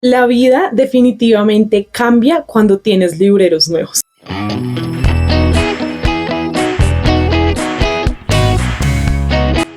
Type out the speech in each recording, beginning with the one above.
La vida definitivamente cambia cuando tienes libreros nuevos.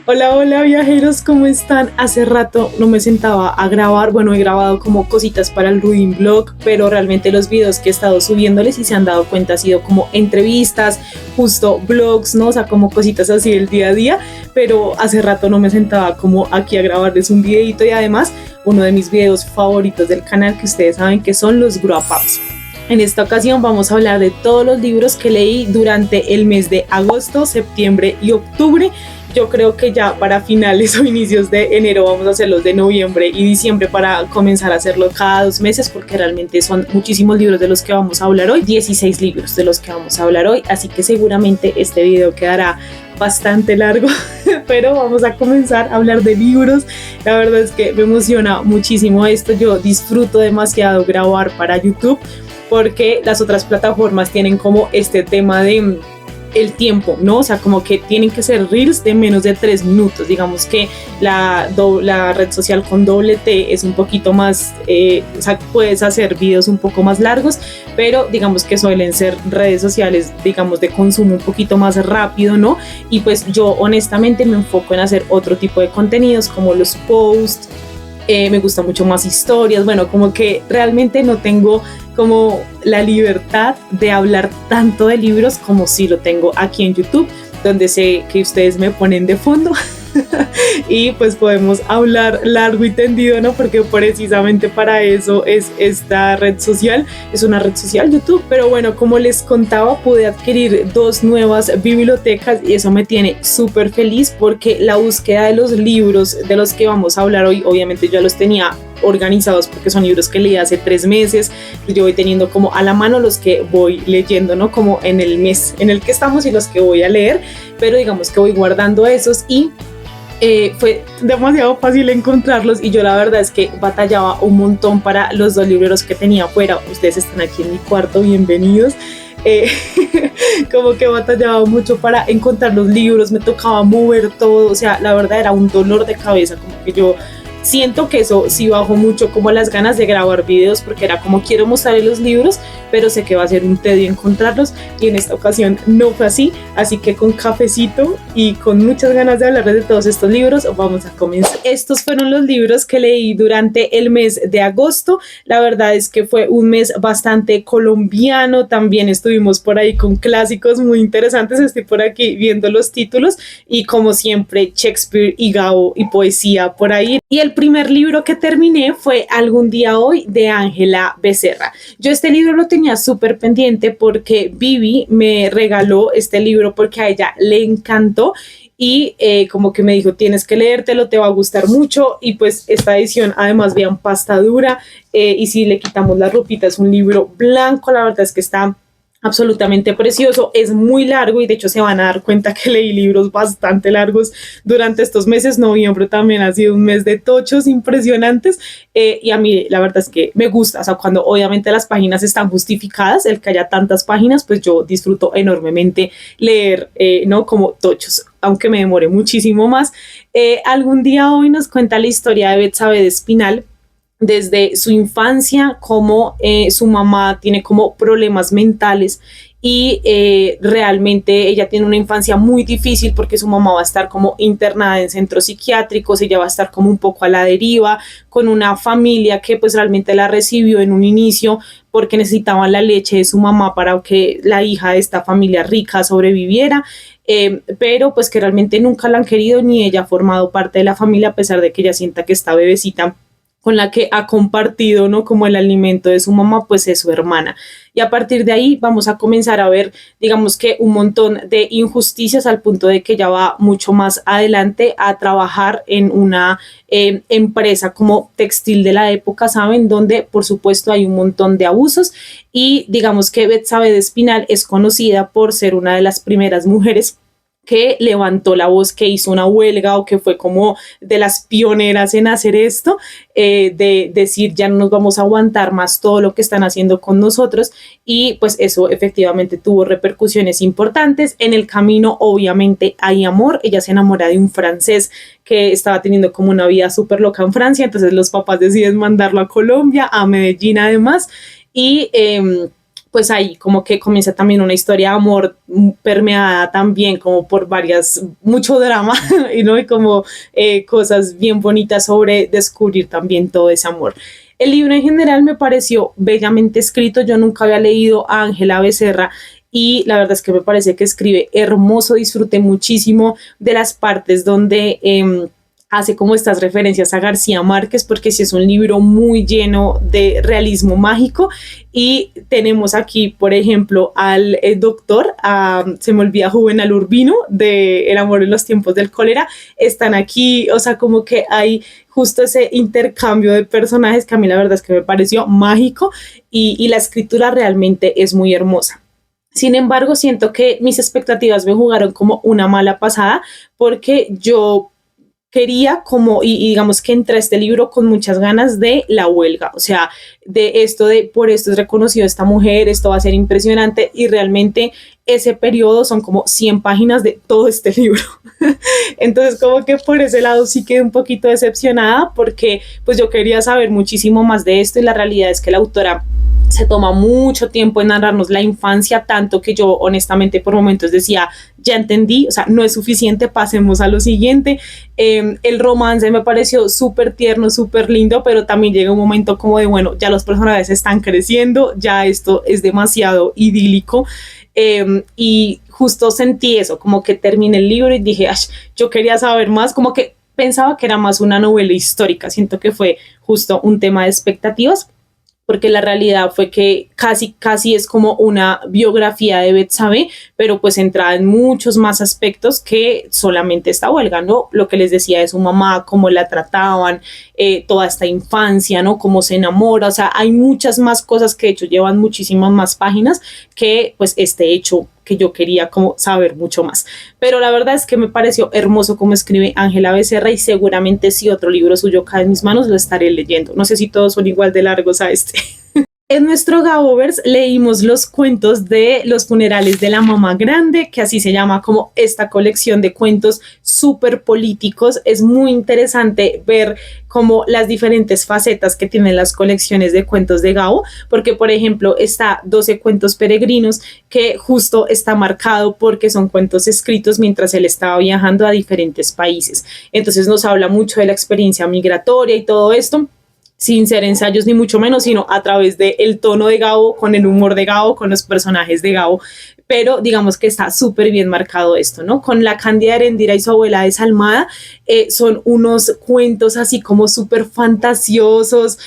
Hola, hola viajeros, ¿cómo están? Hace rato no me sentaba a grabar, bueno, he grabado como cositas para el Reading Blog, pero realmente los videos que he estado subiéndoles, y se han dado cuenta, ha sido como entrevistas, justo blogs, ¿no? O sea, como cositas así del día a día, pero hace rato no me sentaba como aquí a grabarles un videito, y además uno de mis videos favoritos del canal, que ustedes saben que son los Grow Ups. En esta ocasión vamos a hablar de todos los libros que leí durante el mes de agosto, septiembre y octubre. Yo creo que ya para finales o inicios de enero vamos a hacer los de noviembre y diciembre para comenzar a hacerlo cada 2 meses, porque realmente son muchísimos libros de los que vamos a hablar hoy, 16 libros de los que vamos a hablar hoy, así que seguramente este video quedará bastante largo, pero vamos a comenzar a hablar de libros. La verdad es que me emociona muchísimo esto, yo disfruto demasiado grabar para YouTube, porque las otras plataformas tienen como este tema de el tiempo, ¿no? O sea, como que tienen que ser reels de menos de 3 minutos. Digamos que la red social con doble T es un poquito más, o sea, puedes hacer videos un poco más largos, pero digamos que suelen ser redes sociales, digamos, de consumo un poquito más rápido, ¿no? Y pues yo honestamente me enfoco en hacer otro tipo de contenidos como los posts, me gusta mucho más historias, bueno, como que realmente no tengo como la libertad de hablar tanto de libros como si lo tengo aquí en YouTube, donde sé que ustedes me ponen de fondo y pues podemos hablar largo y tendido, ¿no? Porque precisamente para eso es esta red social, es una red social YouTube. Pero bueno, como les contaba, pude adquirir 2 nuevas bibliotecas y eso me tiene súper feliz, porque la búsqueda de los libros de los que vamos a hablar hoy, obviamente yo los tenía organizados porque son libros que leí hace 3 meses, yo voy teniendo como a la mano los que voy leyendo, ¿no? Como en el mes en el que estamos y los que voy a leer, pero digamos que voy guardando esos, y fue demasiado fácil encontrarlos, y yo la verdad es que batallaba un montón para los 2 libreros que tenía afuera. Ustedes están aquí en mi cuarto, bienvenidos. Como que batallaba mucho para encontrar los libros, me tocaba mover todo, o sea, la verdad era un dolor de cabeza, como que yo siento que eso sí bajó mucho como las ganas de grabar videos, porque era como quiero mostrarles los libros, pero sé que va a ser un tedio encontrarlos, y en esta ocasión no fue así que con cafecito y con muchas ganas de hablarles de todos estos libros vamos a comenzar. Estos fueron los libros que leí durante el mes de agosto. La verdad es que fue un mes bastante colombiano, también estuvimos por ahí con clásicos muy interesantes, estoy por aquí viendo los títulos, y como siempre Shakespeare y Gabo y poesía por ahí. Y el primer libro que terminé fue Algún día hoy, de Ángela Becerra. Yo este libro lo tenía súper pendiente porque Vivi me regaló este libro porque a ella le encantó, y como que me dijo tienes que leértelo, te va a gustar mucho, y pues esta edición además vean pasta dura, y si le quitamos la ropita es un libro blanco, la verdad es que está absolutamente precioso, es muy largo, y de hecho se van a dar cuenta que leí libros bastante largos durante estos meses. Noviembre también ha sido un mes de tochos impresionantes, y a mí la verdad es que me gusta, o sea, cuando obviamente las páginas están justificadas, el que haya tantas páginas, pues yo disfruto enormemente leer, ¿no? Como tochos, aunque me demore muchísimo más. Algún día hoy nos cuenta la historia de Betsabe de Espinal, desde su infancia, como su mamá tiene como problemas mentales, y realmente ella tiene una infancia muy difícil porque su mamá va a estar como internada en centros psiquiátricos, ella va a estar como un poco a la deriva, con una familia que pues realmente la recibió en un inicio porque necesitaban la leche de su mamá para que la hija de esta familia rica sobreviviera, pero pues que realmente nunca la han querido, ni ella ha formado parte de la familia, a pesar de que ella sienta que esta bebecita con la que ha compartido, ¿no? Como el alimento de su mamá, pues es su hermana. Y a partir de ahí vamos a comenzar a ver, digamos que un montón de injusticias, al punto de que ella va mucho más adelante a trabajar en una empresa como textil de la época, ¿saben? Donde por supuesto hay un montón de abusos, y digamos que Betsabe de Espinal es conocida por ser una de las primeras mujeres que levantó la voz, que hizo una huelga o que fue como de las pioneras en hacer esto, de decir ya no nos vamos a aguantar más todo lo que están haciendo con nosotros, y pues eso efectivamente tuvo repercusiones importantes. En el camino obviamente hay amor, ella se enamora de un francés que estaba teniendo como una vida súper loca en Francia, entonces los papás deciden mandarlo a Colombia, a Medellín además, y pues ahí como que comienza también una historia de amor permeada también como por mucho drama y, ¿no? Y como cosas bien bonitas sobre descubrir también todo ese amor. El libro en general me pareció bellamente escrito, yo nunca había leído a Ángela Becerra y la verdad es que me parece que escribe hermoso, disfruté muchísimo de las partes donde hace como estas referencias a García Márquez, porque sí es un libro muy lleno de realismo mágico. Y tenemos aquí, por ejemplo, al doctor, se me olvida, Juvenal Urbino, de El amor en los tiempos del cólera. Están aquí, o sea, como que hay justo ese intercambio de personajes que a mí la verdad es que me pareció mágico, y la escritura realmente es muy hermosa. Sin embargo, siento que mis expectativas me jugaron como una mala pasada, porque yo quería como, y digamos que entré a este libro con muchas ganas de la huelga, o sea, de esto de por esto es reconocido esta mujer, esto va a ser impresionante, y realmente ese periodo son como 100 páginas de todo este libro. Entonces como que por ese lado sí quedé un poquito decepcionada, porque pues yo quería saber muchísimo más de esto, y la realidad es que la autora se toma mucho tiempo en narrarnos la infancia, tanto que yo honestamente por momentos decía, ya entendí, o sea, no es suficiente, pasemos a lo siguiente. El romance me pareció súper tierno, súper lindo, pero también llega un momento como de, bueno, ya los personajes están creciendo, ya esto es demasiado idílico, y justo sentí eso, como que terminé el libro y dije, yo quería saber más, como que pensaba que era más una novela histórica, siento que fue justo un tema de expectativas, porque la realidad fue que casi es como una biografía de Betsabe, pero pues entrada en muchos más aspectos que solamente esta huelga, ¿no? Lo que les decía de su mamá, cómo la trataban, toda esta infancia, ¿no? Cómo se enamora, o sea, hay muchas más cosas que de hecho llevan muchísimas más páginas que pues este hecho que yo quería como saber mucho más. Pero la verdad es que me pareció hermoso cómo escribe Ángela Becerra, y seguramente si otro libro suyo cae en mis manos lo estaré leyendo. No sé si todos son igual de largos a este. En nuestro Gaboverse leímos los cuentos de los funerales de la mamá grande, que así se llama como esta colección de cuentos súper políticos. Es muy interesante ver como las diferentes facetas que tienen las colecciones de cuentos de Gabo, porque por ejemplo está 12 cuentos peregrinos, que justo está marcado porque son cuentos escritos mientras él estaba viajando a diferentes países. Entonces nos habla mucho de la experiencia migratoria y todo esto, sin ser ensayos ni mucho menos, sino a través del tono de Gabo, con el humor de Gabo, con los personajes de Gabo, pero digamos que está súper bien marcado esto, ¿no? Con La Cándida Heréndira y su abuela desalmada, son unos cuentos así como súper fantasiosos,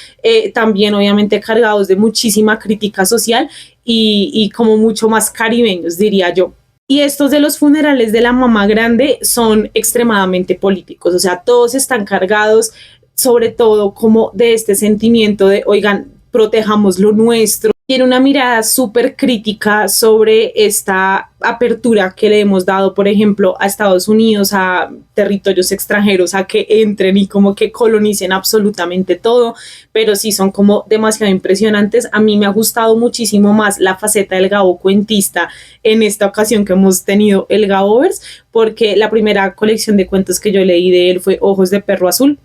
también obviamente cargados de muchísima crítica social, y como mucho más caribeños, diría yo. Y estos de los funerales de la mamá grande son extremadamente políticos, o sea, todos están cargados sobre todo como de este sentimiento de, oigan, protejamos lo nuestro. Tiene una mirada súper crítica sobre esta apertura que le hemos dado, por ejemplo, a Estados Unidos, a territorios extranjeros, a que entren y como que colonicen absolutamente todo, pero sí son como demasiado impresionantes. A mí me ha gustado muchísimo más la faceta del Gabo cuentista en esta ocasión que hemos tenido el Gaboverse, porque la primera colección de cuentos que yo leí de él fue Ojos de Perro Azul,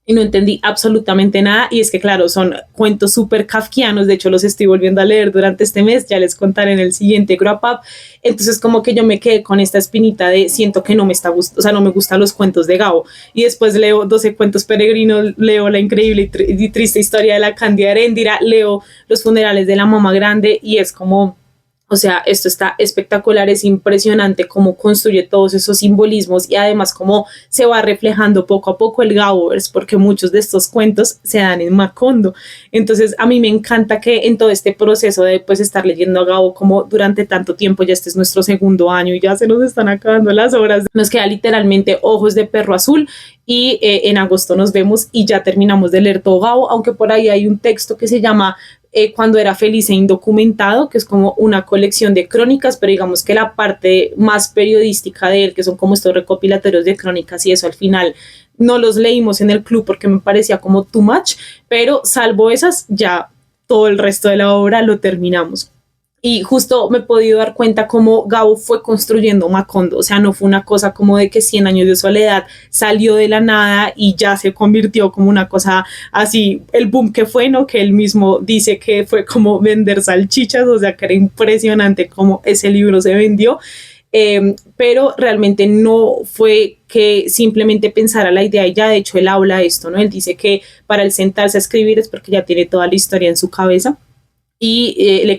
y no entendí absolutamente nada, y es que claro, son cuentos súper kafkianos, de hecho los estoy volviendo a leer durante este mes, ya les contaré en el siguiente Grab Up. Entonces como que yo me quedé con esta espinita de siento que no me está gustando, o sea, no me gustan los cuentos de Gabo, y después leo 12 cuentos peregrinos, leo La increíble y triste historia de la Cándida Heréndira, leo Los funerales de la mamá grande, y es como, o sea, esto está espectacular, es impresionante cómo construye todos esos simbolismos, y además cómo se va reflejando poco a poco el Gaboverse, porque muchos de estos cuentos se dan en Macondo. Entonces a mí me encanta que en todo este proceso de pues estar leyendo a Gabo como durante tanto tiempo, ya este es nuestro segundo año y ya se nos están acabando las horas, nos queda literalmente Ojos de Perro Azul, y en agosto nos vemos y ya terminamos de leer todo Gabo, aunque por ahí hay un texto que se llama Cuando era feliz e indocumentado, que es como una colección de crónicas, pero digamos que la parte más periodística de él, que son como estos recopilatorios de crónicas y eso al final no los leímos en el club porque me parecía como too much, pero salvo esas, ya todo el resto de la obra lo terminamos. Y justo me he podido dar cuenta cómo Gabo fue construyendo Macondo, o sea, no fue una cosa como de que 100 años de soledad salió de la nada y ya se convirtió como una cosa así, el boom que fue, ¿no? Que él mismo dice que fue como vender salchichas, o sea, que era impresionante cómo ese libro se vendió. Pero realmente no fue que simplemente pensara la idea y ya, de hecho él habla esto, ¿no? Él dice que para él sentarse a escribir es porque ya tiene toda la historia en su cabeza. Y le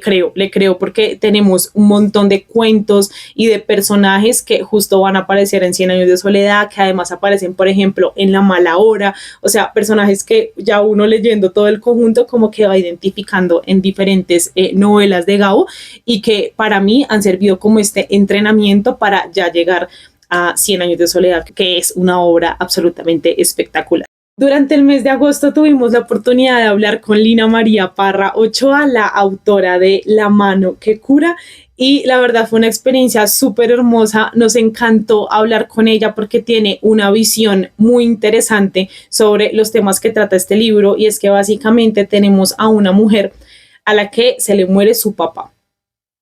creo porque tenemos un montón de cuentos y de personajes que justo van a aparecer en 100 años de soledad, que además aparecen, por ejemplo, en La mala hora, o sea, personajes que ya uno leyendo todo el conjunto como que va identificando en diferentes novelas de Gabo y que para mí han servido como este entrenamiento para ya llegar a 100 años de soledad, que es una obra absolutamente espectacular. Durante el mes de agosto tuvimos la oportunidad de hablar con Lina María Parra Ochoa, la autora de La mano que cura, y la verdad fue una experiencia súper hermosa. Nos encantó hablar con ella porque tiene una visión muy interesante sobre los temas que trata este libro, y es que básicamente tenemos a una mujer a la que se le muere su papá.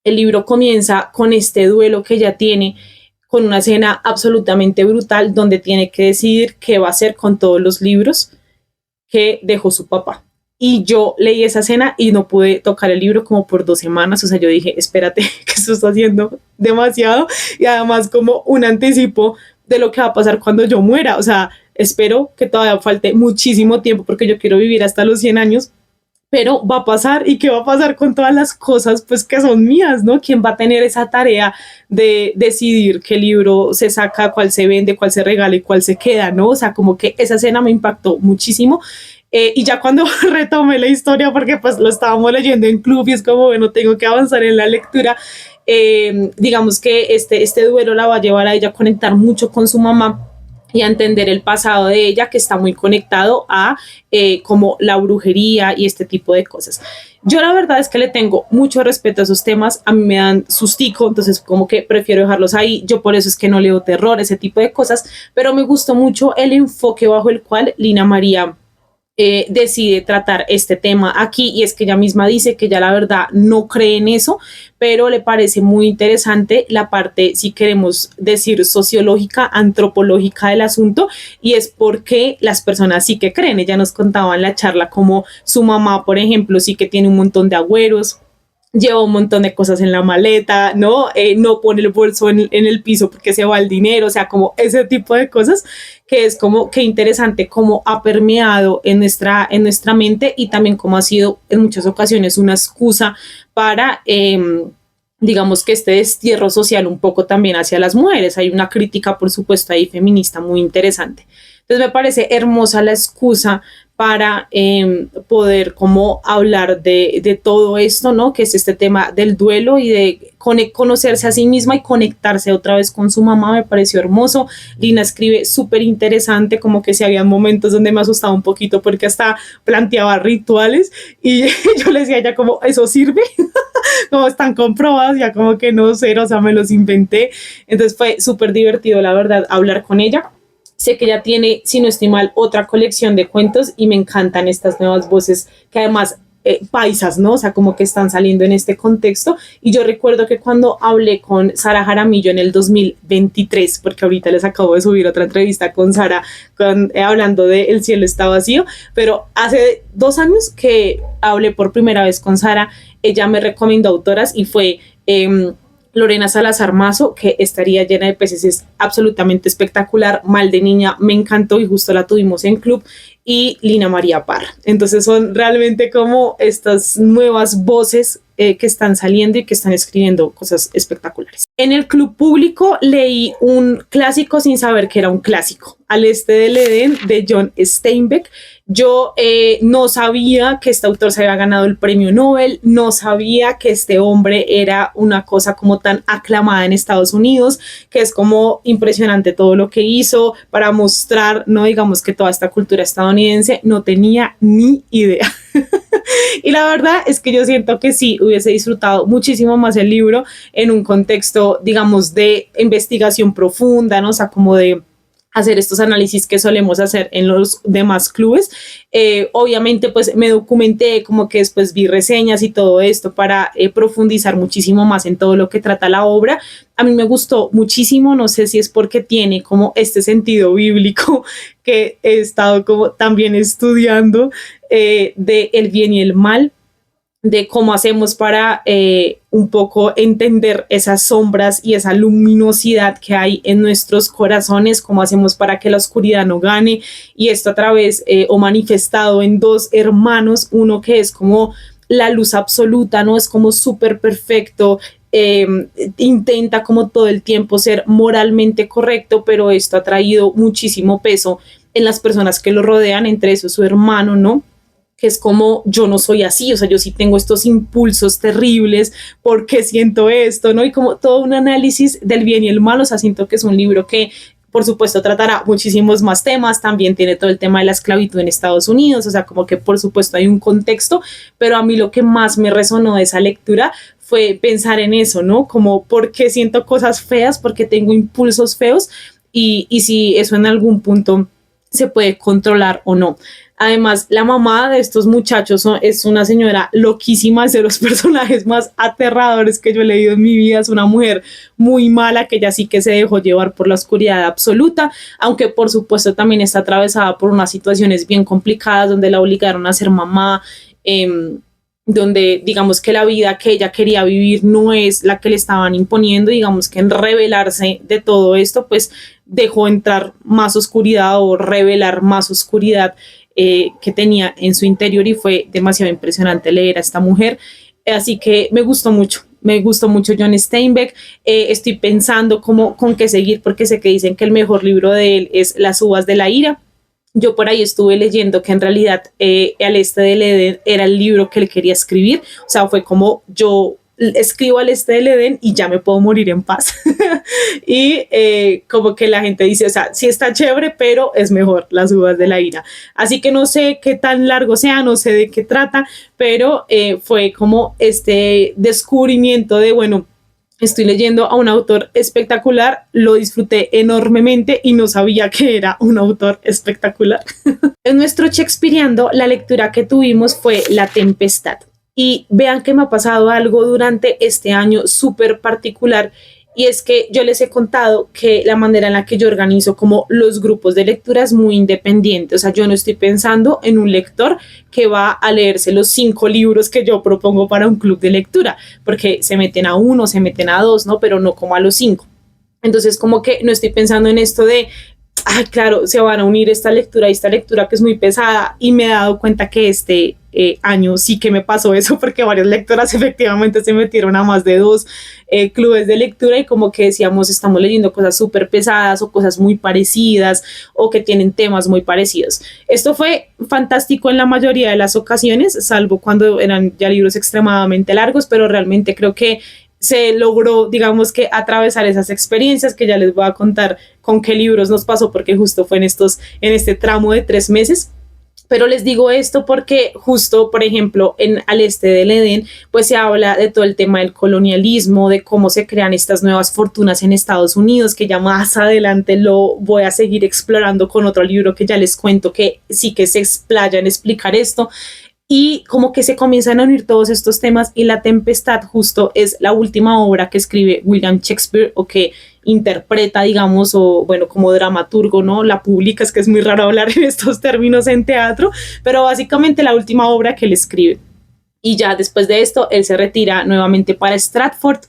El libro comienza con este duelo que ella tiene, con una escena absolutamente brutal donde tiene que decidir qué va a hacer con todos los libros que dejó su papá. Y yo leí esa escena y no pude tocar el libro como por 2 semanas, o sea, yo dije, espérate, que esto está haciendo demasiado, y además como un anticipo de lo que va a pasar cuando yo muera, o sea, espero que todavía falte muchísimo tiempo porque yo quiero vivir hasta los 100 años, pero va a pasar. ¿Y qué va a pasar con todas las cosas pues que son mías, ¿no? ¿Quién va a tener esa tarea de decidir qué libro se saca, cuál se vende, cuál se regala y cuál se queda, ¿no? O sea, como que esa escena me impactó muchísimo. Y ya cuando retomé la historia, porque pues lo estábamos leyendo en club y es como, bueno, tengo que avanzar en la lectura, digamos que este duelo la va a llevar a ella a conectar mucho con su mamá y a entender el pasado de ella, que está muy conectado a como la brujería y este tipo de cosas. Yo la verdad es que le tengo mucho respeto a esos temas, a mí me dan sustico, entonces como que prefiero dejarlos ahí. Yo por eso es que no leo terror, ese tipo de cosas, pero me gustó mucho el enfoque bajo el cual Lina María decide tratar este tema aquí, y es que ella misma dice que ya la verdad no cree en eso, pero le parece muy interesante la parte, si queremos decir, sociológica, antropológica del asunto, y es porque las personas sí que creen. Ella nos contaba en la charla como su mamá, por ejemplo, sí que tiene un montón de agüeros, lleva un montón de cosas en la maleta, ¿no? No pone el bolso en el piso porque se va el dinero, o sea, como ese tipo de cosas, que es como que interesante cómo ha permeado en nuestra mente, y también cómo ha sido en muchas ocasiones una excusa para digamos que este destierro social un poco también hacia las mujeres. Hay una crítica, por supuesto, ahí feminista muy interesante. Entonces me parece hermosa la excusa para poder como hablar de todo esto, ¿no? Que es este tema del duelo y de conocerse a sí misma y conectarse otra vez con su mamá. Me pareció hermoso. Lina escribe súper interesante, como que si había momentos donde me asustaba un poquito porque hasta planteaba rituales y yo le decía a ella como, ¿eso sirve? Como están comprobados, ya como que no sé, o sea, me los inventé. Entonces fue súper divertido, la verdad, hablar con ella. Sé que ella tiene, si no estoy mal, otra colección de cuentos, y me encantan estas nuevas voces que además paisas, ¿no? O sea, como que están saliendo en este contexto. Y yo recuerdo que cuando hablé con Sara Jaramillo en el 2023, porque ahorita les acabo de subir otra entrevista con Sara hablando de El cielo está vacío, pero hace 2 años que hablé por primera vez con Sara, ella me recomendó autoras y fue Lorena Salazar Mazo, que estaría llena de peces, es absolutamente espectacular. Mal de niña me encantó y justo la tuvimos en club, y Lina María Parra. Entonces son realmente como estas nuevas voces que están saliendo y que están escribiendo cosas espectaculares. En el club público leí un clásico sin saber que era un clásico, Al este del Edén, de John Steinbeck. Yo no sabía que este autor se había ganado el premio Nobel, no sabía que este hombre era una cosa como tan aclamada en Estados Unidos, que es como impresionante todo lo que hizo para mostrar, no digamos que toda esta cultura estadounidense, no tenía ni idea. Y la verdad es que yo siento que sí hubiese disfrutado muchísimo más el libro en un contexto, digamos, de investigación profunda, ¿no? O sea, como de hacer estos análisis que solemos hacer en los demás clubes. Obviamente, pues me documenté, como que después vi reseñas y todo esto para profundizar muchísimo más en todo lo que trata la obra. A mí me gustó muchísimo, no sé si es porque tiene como este sentido bíblico que he estado como también estudiando de el bien y el mal, de cómo hacemos para un poco entender esas sombras y esa luminosidad que hay en nuestros corazones, cómo hacemos para que la oscuridad no gane, y esto a través o manifestado en dos hermanos, uno que es como la luz absoluta, ¿no? Es como súper perfecto, intenta como todo el tiempo ser moralmente correcto, pero esto ha traído muchísimo peso en las personas que lo rodean, entre eso su hermano, ¿no? Que es como yo no soy así, o sea, yo sí tengo estos impulsos terribles, ¿por qué siento esto? ¿No? Y como todo un análisis del bien y el mal, o sea, siento que es un libro que por supuesto tratará muchísimos más temas, también tiene todo el tema de la esclavitud en Estados Unidos, o sea, como que por supuesto hay un contexto, pero a mí lo que más me resonó de esa lectura fue pensar en eso, ¿no? Como por qué siento cosas feas, porque tengo impulsos feos y si eso en algún punto se puede controlar o no. Además, la mamá de estos muchachos es una señora loquísima, es de los personajes más aterradores que yo he leído en mi vida. Es una mujer muy mala que ya sí que se dejó llevar por la oscuridad absoluta, aunque por supuesto también está atravesada por unas situaciones bien complicadas donde la obligaron a ser mamá, donde digamos que la vida que ella quería vivir no es la que le estaban imponiendo, digamos que en revelarse de todo esto, pues dejó entrar más oscuridad o revelar más oscuridad que tenía en su interior, y fue demasiado impresionante leer a esta mujer. Así que me gustó mucho John Steinbeck. Estoy pensando cómo, con qué seguir, porque sé que dicen que el mejor libro de él es Las uvas de la ira. Yo por ahí estuve leyendo que en realidad Al este del Edén era el libro que él quería escribir, o sea, fue como yo escribo Al este del Edén y ya me puedo morir en paz. Y como que la gente dice, o sea, sí está chévere, pero es mejor Las uvas de la ira. Así que no sé qué tan largo sea, no sé de qué trata, pero fue como este descubrimiento de, bueno, estoy leyendo a un autor espectacular, lo disfruté enormemente y no sabía que era un autor espectacular. En nuestro Shakespeareando, la lectura que tuvimos fue La Tempestad. Y vean que me ha pasado algo durante este año súper particular, y es que yo les he contado que la manera en la que yo organizo como los grupos de lectura es muy independiente. O sea, yo no estoy pensando en un lector que va a leerse los 5 libros que yo propongo para un club de lectura, porque se meten a 1, se meten a 2, ¿no? Pero no como a los 5. Entonces, como que no estoy pensando en esto de, ay, claro, se van a unir esta lectura y esta lectura que es muy pesada, y me he dado cuenta que este año sí que me pasó eso, porque varias lectoras efectivamente se metieron a más de 2 clubes de lectura, y como que decíamos, estamos leyendo cosas súper pesadas o cosas muy parecidas o que tienen temas muy parecidos. Esto fue fantástico en la mayoría de las ocasiones, salvo cuando eran ya libros extremadamente largos, pero realmente creo que se logró, digamos que atravesar esas experiencias, que ya les voy a contar con qué libros nos pasó, porque justo fue en este tramo de 3 meses. Pero les digo esto porque justo, por ejemplo, en Al este del Edén, pues se habla de todo el tema del colonialismo, de cómo se crean estas nuevas fortunas en Estados Unidos, que ya más adelante lo voy a seguir explorando con otro libro que ya les cuento, que sí que se explaya en explicar esto. Y como que se comienzan a unir todos estos temas, y La Tempestad justo es la última obra que escribe William Shakespeare, o que interpreta, digamos, o bueno, como dramaturgo, ¿no? La publica, es que es muy raro hablar en estos términos en teatro, pero básicamente la última obra que él escribe. Y ya después de esto, él se retira nuevamente para Stratford,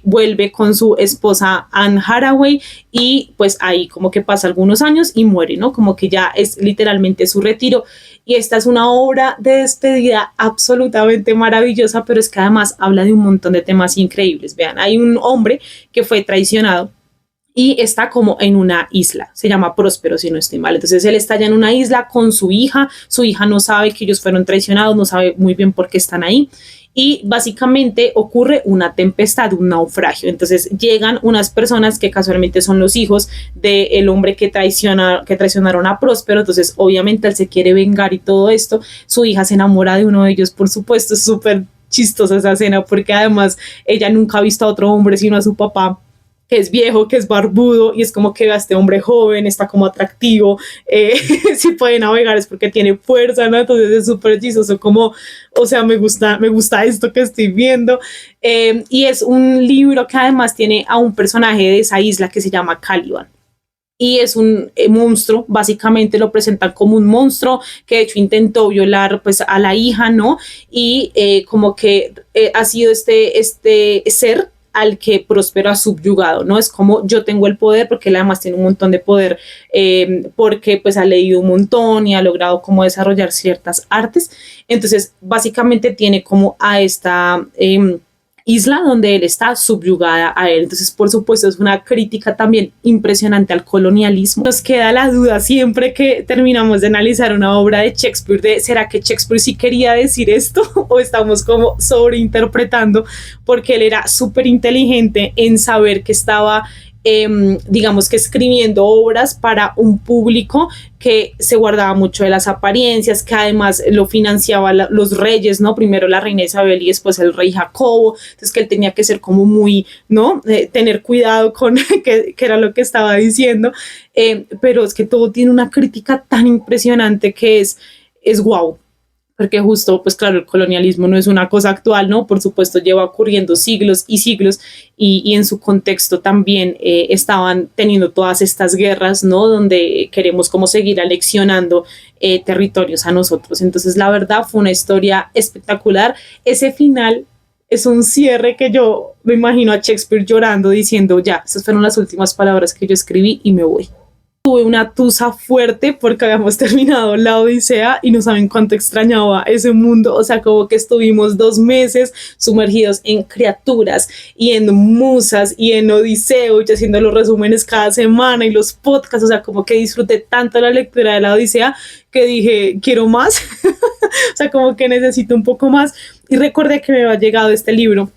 vuelve con su esposa Anne Hathaway, y pues ahí como que pasa algunos años y muere, ¿no? Como que ya es literalmente su retiro. Y esta es una obra de despedida absolutamente maravillosa, pero es que además habla de un montón de temas increíbles. Vean, hay un hombre que fue traicionado y está como en una isla, se llama Próspero, si no estoy mal. Entonces él está ya en una isla con su hija no sabe que ellos fueron traicionados, no sabe muy bien por qué están ahí, y básicamente ocurre una tempestad, un naufragio. Entonces llegan unas personas que casualmente son los hijos del hombre que traicionaron a Próspero. Entonces obviamente él se quiere vengar y todo esto. Su hija se enamora de uno de ellos, por supuesto. Es súper chistosa esa escena porque además ella nunca ha visto a otro hombre sino a su papá, que es viejo, que es barbudo, y es como que ve a este hombre joven, está como atractivo, si puede navegar es porque tiene fuerza, ¿no? Entonces es súper chistoso, como, o sea, me gusta esto que estoy viendo, y es un libro que además tiene a un personaje de esa isla que se llama Caliban. Y es un monstruo, básicamente lo presentan como un monstruo que de hecho intentó violar pues a la hija, ¿no? Y como que ha sido este ser al que Próspero ha subyugado, ¿no? Es como yo tengo el poder, porque él además tiene un montón de poder, porque pues ha leído un montón y ha logrado como desarrollar ciertas artes. Entonces básicamente tiene como a esta isla donde él está subyugada a él. Entonces, por supuesto, es una crítica también impresionante al colonialismo. Nos queda la duda siempre que terminamos de analizar una obra de Shakespeare de ¿será que Shakespeare sí quería decir esto o estamos como sobreinterpretando? Porque él era súper inteligente en saber que estaba digamos que escribiendo obras para un público que se guardaba mucho de las apariencias, que además lo financiaba los reyes, ¿no? Primero la reina Isabel y después el rey Jacobo, entonces que él tenía que ser como muy, ¿no? Tener cuidado con que era lo que estaba diciendo, pero es que todo tiene una crítica tan impresionante que es guau. Porque justo, pues claro, el colonialismo no es una cosa actual, ¿no? Por supuesto, lleva ocurriendo siglos y siglos y en su contexto también estaban teniendo todas estas guerras, ¿no? Donde queremos como seguir aleccionando territorios a nosotros. Entonces, la verdad, fue una historia espectacular. Ese final es un cierre que yo me imagino a Shakespeare llorando diciendo, ya, esas fueron las últimas palabras que yo escribí y me voy. Tuve una tusa fuerte porque habíamos terminado la Odisea y no saben cuánto extrañaba ese mundo, o sea, como que estuvimos 2 meses sumergidos en criaturas y en musas y en Odiseo y haciendo los resúmenes cada semana y los podcasts, o sea, como que disfruté tanto la lectura de la Odisea que dije, quiero más, o sea, como que necesito un poco más y recordé que me había llegado este libro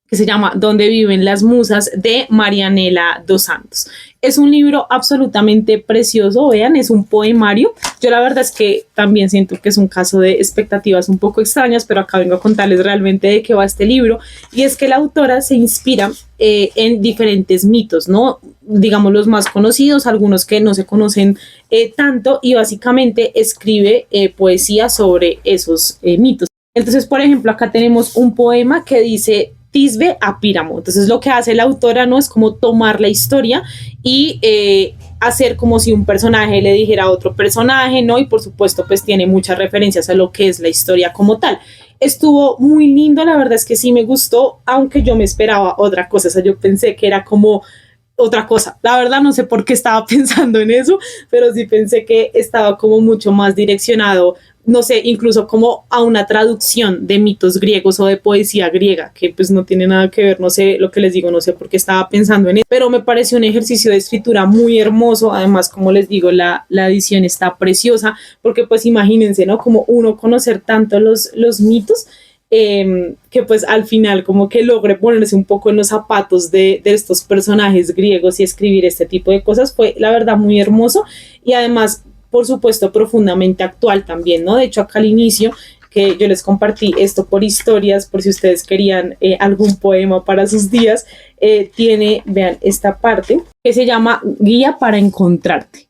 que se llama ¿Dónde viven las musas? De Marianela dos Santos. Es un libro absolutamente precioso, vean, es un poemario. Yo la verdad es que también siento que es un caso de expectativas un poco extrañas, pero acá vengo a contarles realmente de qué va este libro. Y es que la autora se inspira en diferentes mitos, ¿no? Digamos los más conocidos, algunos que no se conocen tanto, y básicamente escribe poesía sobre esos mitos. Entonces, por ejemplo, acá tenemos un poema que dice Tisbe a Píramo. Entonces lo que hace la autora no es como tomar la historia y hacer como si un personaje le dijera a otro personaje, ¿no? Y por supuesto pues tiene muchas referencias a lo que es la historia como tal. Estuvo muy lindo, la verdad es que sí me gustó, aunque yo me esperaba otra cosa, o sea, yo pensé que era como otra cosa. La verdad no sé por qué estaba pensando en eso, pero sí pensé que estaba como mucho más direccionado, no sé, incluso como a una traducción de mitos griegos o de poesía griega, que pues no tiene nada que ver, no sé lo que les digo, no sé por qué estaba pensando en eso, pero me pareció un ejercicio de escritura muy hermoso, además como les digo, la edición está preciosa, porque pues imagínense, ¿no? Como uno conocer tanto los mitos, que pues al final como que logre ponerse un poco en los zapatos de estos personajes griegos y escribir este tipo de cosas, fue la verdad muy hermoso y además por supuesto profundamente actual también, ¿no? De hecho acá al inicio que yo les compartí esto por historias, por si ustedes querían algún poema para sus días, tiene, vean esta parte que se llama Guía para encontrarte.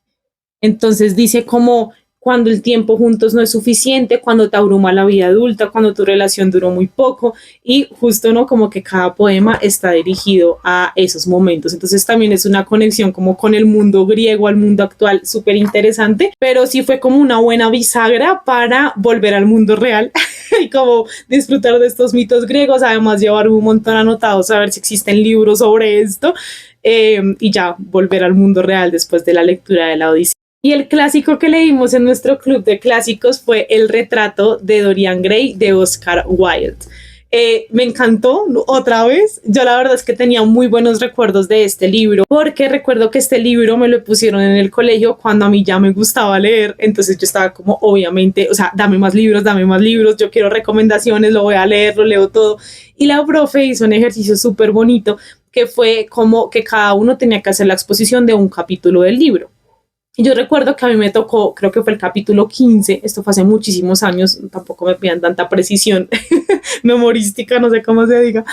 Entonces dice como cuando el tiempo juntos no es suficiente, cuando te abruma la vida adulta, cuando tu relación duró muy poco y justo, ¿no? Como que cada poema está dirigido a esos momentos. Entonces también es una conexión como con el mundo griego, al mundo actual, súper interesante, pero sí fue como una buena bisagra para volver al mundo real y como disfrutar de estos mitos griegos, además llevar un montón anotados, a ver si existen libros sobre esto y ya volver al mundo real después de la lectura de la Odisea. Y el clásico que leímos en nuestro club de clásicos fue El retrato de Dorian Gray de Oscar Wilde. Me encantó otra vez. Yo la verdad es que tenía muy buenos recuerdos de este libro, porque recuerdo que este libro me lo pusieron en el colegio cuando a mí ya me gustaba leer, entonces yo estaba como, obviamente, o sea, dame más libros, yo quiero recomendaciones, lo voy a leer, lo leo todo. Y la profe hizo un ejercicio súper bonito, que fue como que cada uno tenía que hacer la exposición de un capítulo del libro. Y yo recuerdo que a mí me tocó, creo que fue el capítulo 15, esto fue hace muchísimos años, tampoco me pidan tanta precisión memorística, no sé cómo se diga,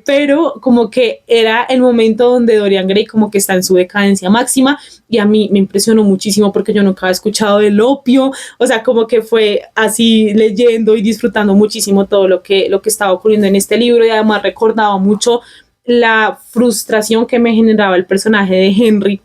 pero como que era el momento donde Dorian Gray como que está en su decadencia máxima, y a mí me impresionó muchísimo porque yo nunca había escuchado del opio, o sea, como que fue así leyendo y disfrutando muchísimo todo lo que estaba ocurriendo en este libro, y además recordaba mucho la frustración que me generaba el personaje de Henry,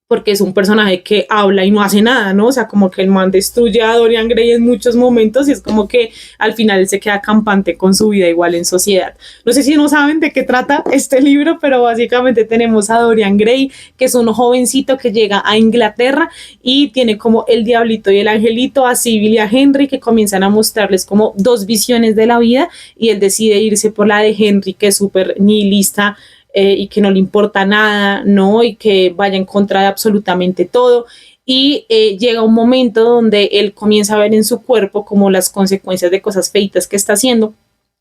porque es un personaje que habla y no hace nada, ¿no? O sea, como que el man destruye a Dorian Gray en muchos momentos y es como que al final él se queda campante con su vida igual en sociedad. No sé si no saben de qué trata este libro, pero básicamente tenemos a Dorian Gray, que es un jovencito que llega a Inglaterra y tiene como el diablito y el angelito, a Sybil y a Henry, que comienzan a mostrarles como dos visiones de la vida, y él decide irse por la de Henry, que es súper nihilista, y que no le importa nada, ¿no? Y que vaya en contra de absolutamente todo. Y llega un momento donde él comienza a ver en su cuerpo como las consecuencias de cosas feitas que está haciendo,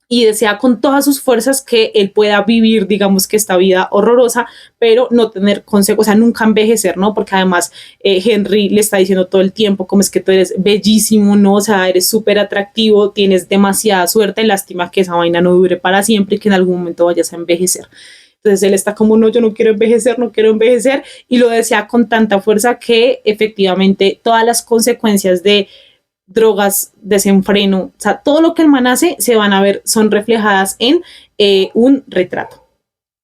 y desea con todas sus fuerzas que él pueda vivir, digamos, que esta vida horrorosa, pero no tener consejos, o sea, nunca envejecer, ¿no? Porque además Henry le está diciendo todo el tiempo como es que tú eres bellísimo, ¿no? O sea, eres súper atractivo, tienes demasiada suerte, lástima que esa vaina no dure para siempre y que en algún momento vayas a envejecer. Entonces él está como, no, yo no quiero envejecer, y lo desea con tanta fuerza que efectivamente todas las consecuencias de drogas, desenfreno, o sea, todo lo que el man hace se van a ver, son reflejadas en un retrato.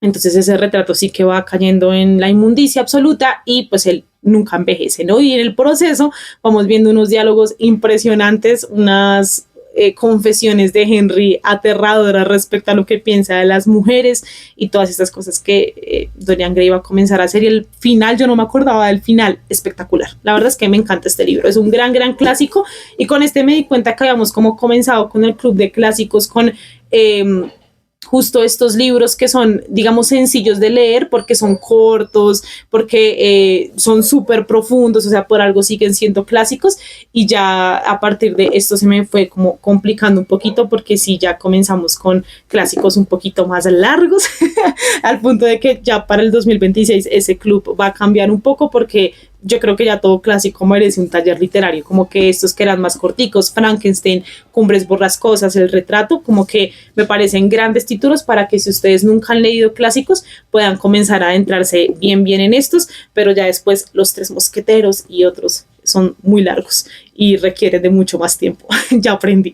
Entonces ese retrato sí que va cayendo en la inmundicia absoluta, y pues él nunca envejece, ¿no? Y en el proceso vamos viendo unos diálogos impresionantes, unas confesiones de Henry aterradoras respecto a lo que piensa de las mujeres y todas estas cosas que Dorian Gray va a comenzar a hacer. Y el final, yo no me acordaba del final, espectacular. La verdad es que me encanta este libro, es un gran clásico, y con este me di cuenta que habíamos como comenzado con el club de clásicos, con justo estos libros que son, digamos, sencillos de leer porque son cortos, porque son súper profundos, o sea, por algo siguen siendo clásicos, y ya a partir de esto se me fue como complicando un poquito, porque sí, ya comenzamos con clásicos un poquito más largos, al punto de que ya para el 2026 ese club va a cambiar un poco, porque yo creo que ya todo clásico merece un taller literario, como que estos que eran más corticos, Frankenstein, Cumbres Borrascosas, El Retrato, como que me parecen grandes títulos para que si ustedes nunca han leído clásicos puedan comenzar a adentrarse bien en estos, pero ya después Los Tres Mosqueteros y otros son muy largos y requieren de mucho más tiempo. Ya aprendí.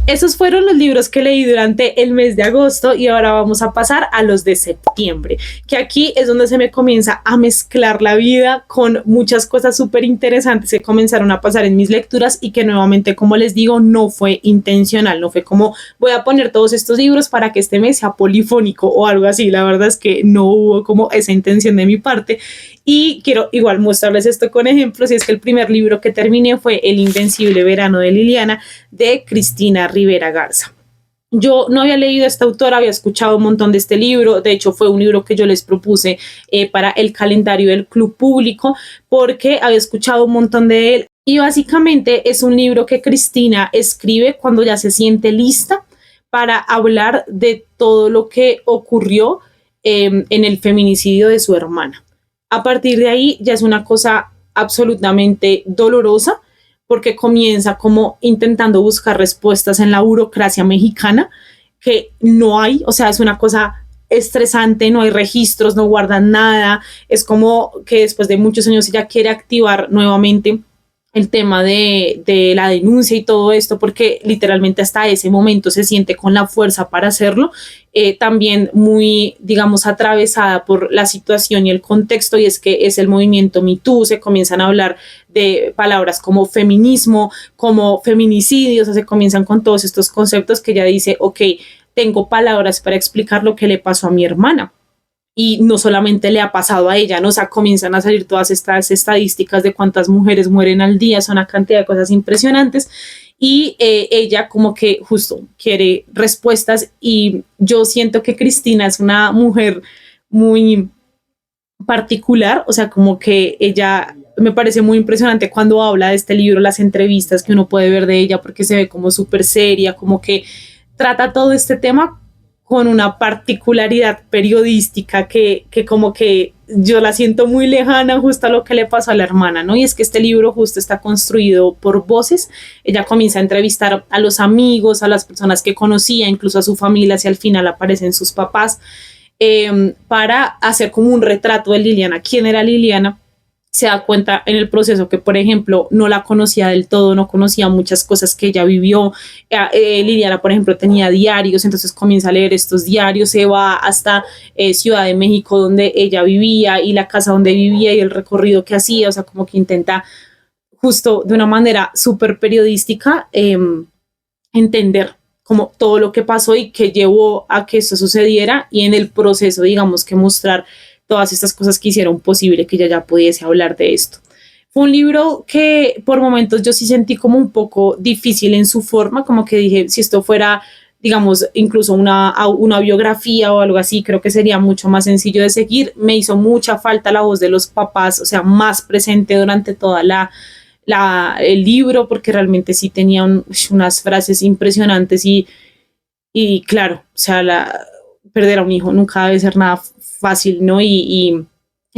Esos fueron los libros que leí durante el mes de agosto, y ahora vamos a pasar a los de septiembre, que aquí es donde se me comienza a mezclar la vida con muchas cosas súper interesantes que comenzaron a pasar en mis lecturas, y que nuevamente, como les digo, no fue intencional, no fue como voy a poner todos estos libros para que este mes sea polifónico o algo así. La verdad es que no hubo como esa intención de mi parte, y quiero igual mostrarles esto con ejemplos. Y es que el primer libro que terminé fue El Invencible Verano de Liliana, de Cristina Rivera Garza. Yo no había leído a esta autora, había escuchado un montón de este libro. De hecho, fue un libro que yo les propuse para el calendario del Club Público, porque había escuchado un montón de él. Y básicamente es un libro que Cristina escribe cuando ya se siente lista para hablar de todo lo que ocurrió en el feminicidio de su hermana. A partir de ahí ya es una cosa absolutamente dolorosa, porque comienza como intentando buscar respuestas en la burocracia mexicana, que no hay, o sea, es una cosa estresante, no hay registros, no guardan nada, es como que después de muchos años ella quiere activar nuevamente el tema de la denuncia y todo esto, porque literalmente hasta ese momento se siente con la fuerza para hacerlo, también muy, digamos, atravesada por la situación y el contexto, y es que es el movimiento Me Too. Se comienzan a hablar de palabras como feminismo, como feminicidios, o sea, se comienzan con todos estos conceptos que ella dice, ok, tengo palabras para explicar lo que le pasó a mi hermana. Y no solamente le ha pasado a ella, ¿no? O sea, comienzan a salir todas estas estadísticas de cuántas mujeres mueren al día, son una cantidad de cosas impresionantes. y ella como que justo quiere respuestas, y yo siento que Cristina es una mujer muy particular, o sea, como que ella me parece muy impresionante cuando habla de este libro, las entrevistas que uno puede ver de ella, porque se ve como súper seria, como que trata todo este tema con una particularidad periodística que como que yo la siento muy lejana justo a lo que le pasó a la hermana, ¿no? Y es que este libro justo está construido por voces. Ella comienza a entrevistar a los amigos, a las personas que conocía, incluso a su familia, y al final aparecen sus papás, para hacer como un retrato de Liliana. ¿Quién era Liliana? Se da cuenta en el proceso que, por ejemplo, no la conocía del todo, no conocía muchas cosas que ella vivió. Liliana, por ejemplo, tenía diarios, entonces comienza a leer estos diarios, se va hasta Ciudad de México, donde ella vivía, y la casa donde vivía y el recorrido que hacía, o sea, como que intenta justo de una manera súper periodística entender como todo lo que pasó y que llevó a que eso sucediera, y en el proceso, digamos, que mostrar todas estas cosas que hicieron posible que ella ya pudiese hablar de esto. Fue un libro que por momentos yo sí sentí como un poco difícil en su forma, como que dije, si esto fuera, digamos, incluso una biografía o algo así, creo que sería mucho más sencillo de seguir. Me hizo mucha falta la voz de los papás, o sea, más presente durante toda el libro, porque realmente sí tenía unas frases impresionantes, y claro, o sea, perder a un hijo nunca debe ser nada fácil, ¿no? Y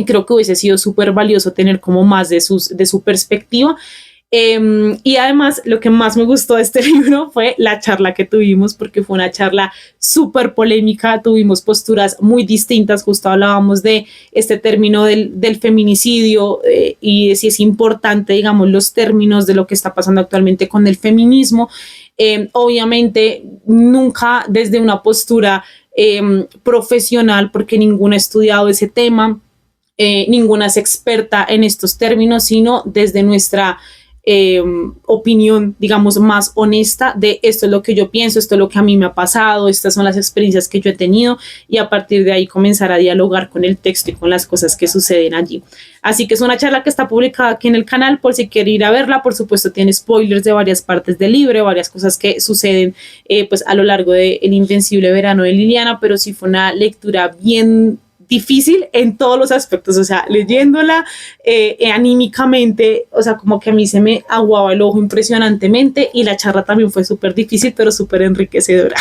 creo que hubiese sido súper valioso tener como más de su perspectiva. Y además, lo que más me gustó de este libro fue la charla que tuvimos, porque fue una charla súper polémica, tuvimos posturas muy distintas, justo hablábamos de este término del feminicidio, y de si es importante, digamos, los términos de lo que está pasando actualmente con el feminismo. Obviamente, nunca desde una postura profesional, porque ninguna ha estudiado ese tema, ninguna es experta en estos términos, sino desde nuestra opinión, digamos, más honesta de esto es lo que yo pienso, esto es lo que a mí me ha pasado, estas son las experiencias que yo he tenido, y a partir de ahí comenzar a dialogar con el texto y con las cosas que suceden allí. Así que es una charla que está publicada aquí en el canal por si quiere ir a verla. Por supuesto tiene spoilers de varias partes del libro, varias cosas que suceden pues a lo largo del invencible verano de Liliana, pero sí fue una lectura bien difícil en todos los aspectos, o sea, leyéndola anímicamente, o sea, como que a mí se me aguaba el ojo impresionantemente, y la charla también fue súper difícil, pero súper enriquecedora.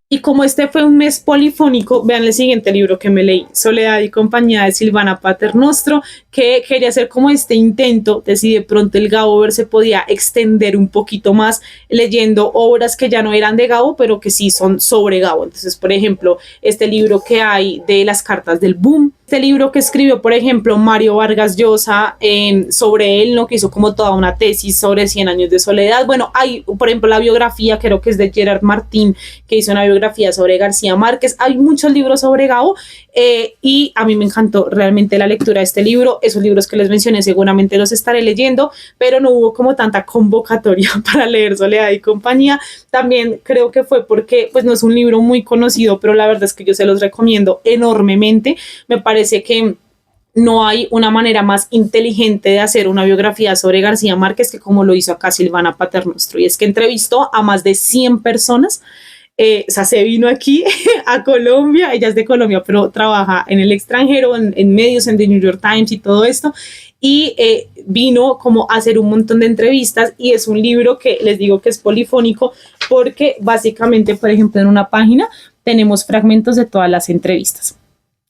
Y como este fue un mes polifónico, vean el siguiente libro que me leí, Soledad y compañía, de Silvana Paternostro, que quería hacer como este intento de si de pronto el Gabo se podía extender un poquito más leyendo obras que ya no eran de Gabo, pero que sí son sobre Gabo. Entonces, por ejemplo, este libro que hay de las cartas del boom, este libro que escribió, por ejemplo, Mario Vargas Llosa sobre él, ¿no? Que hizo como toda una tesis sobre 100 años de soledad. Bueno, hay, por ejemplo, la biografía, creo que es de Gerard Martín, que hizo una biografía sobre García Márquez. Hay muchos libros sobre Gabo, y a mí me encantó realmente la lectura de este libro. Esos libros que les mencioné seguramente los estaré leyendo, pero no hubo como tanta convocatoria para leer Soledad y compañía. También creo que fue porque pues no es un libro muy conocido, pero la verdad es que yo se los recomiendo enormemente. Me parece que no hay una manera más inteligente de hacer una biografía sobre García Márquez que como lo hizo acá Silvana Paternostro, y es que entrevistó a más de 100 personas. O sea, se vino aquí a Colombia, ella es de Colombia, pero trabaja en el extranjero, en medios, en The New York Times y todo esto, y vino como a hacer un montón de entrevistas, y es un libro que les digo que es polifónico, porque básicamente, por ejemplo, en una página tenemos fragmentos de todas las entrevistas.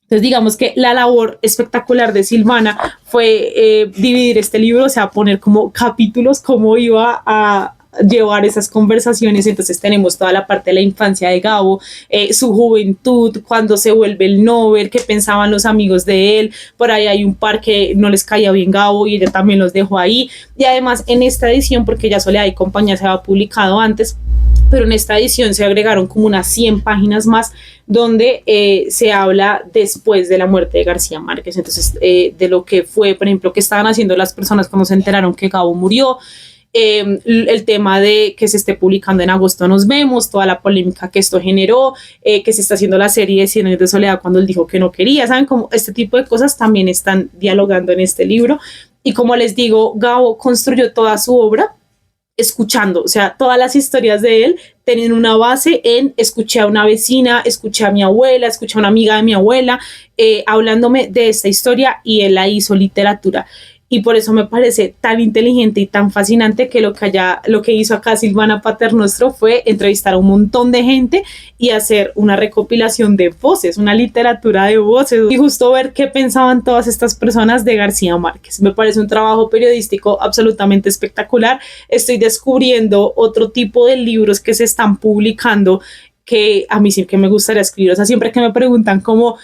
Entonces, digamos que la labor espectacular de Silvana fue dividir este libro, o sea, poner como capítulos, cómo iba a llevar esas conversaciones. Entonces tenemos toda la parte de la infancia de Gabo, su juventud, cuando se vuelve el Nobel, qué pensaban los amigos de él. Por ahí hay un par que no les caía bien Gabo y ella también los dejó ahí. Y además en esta edición, porque ya Soledad y compañía se había publicado antes, pero en esta edición se agregaron como unas 100 páginas más donde se habla después de la muerte de García Márquez. Entonces de lo que fue, por ejemplo, que estaban haciendo las personas cuando se enteraron que Gabo murió, el tema de que se esté publicando en agosto Nos Vemos, toda la polémica que esto generó, que se está haciendo la serie de 100 años de soledad cuando él dijo que no quería, ¿saben? Como este tipo de cosas también están dialogando en este libro. Y como les digo, Gabo construyó toda su obra escuchando, o sea, todas las historias de él tienen una base en escuché a una vecina, escuché a mi abuela, escuché a una amiga de mi abuela hablándome de esta historia y él la hizo literatura. Y por eso me parece tan inteligente y tan fascinante que lo que hizo acá Silvana Paternostro fue entrevistar a un montón de gente y hacer una recopilación de voces, una literatura de voces, y justo ver qué pensaban todas estas personas de García Márquez. Me parece un trabajo periodístico absolutamente espectacular. Estoy descubriendo otro tipo de libros que se están publicando que a mí sí que me gustaría escribir. O sea, siempre que me preguntan cómo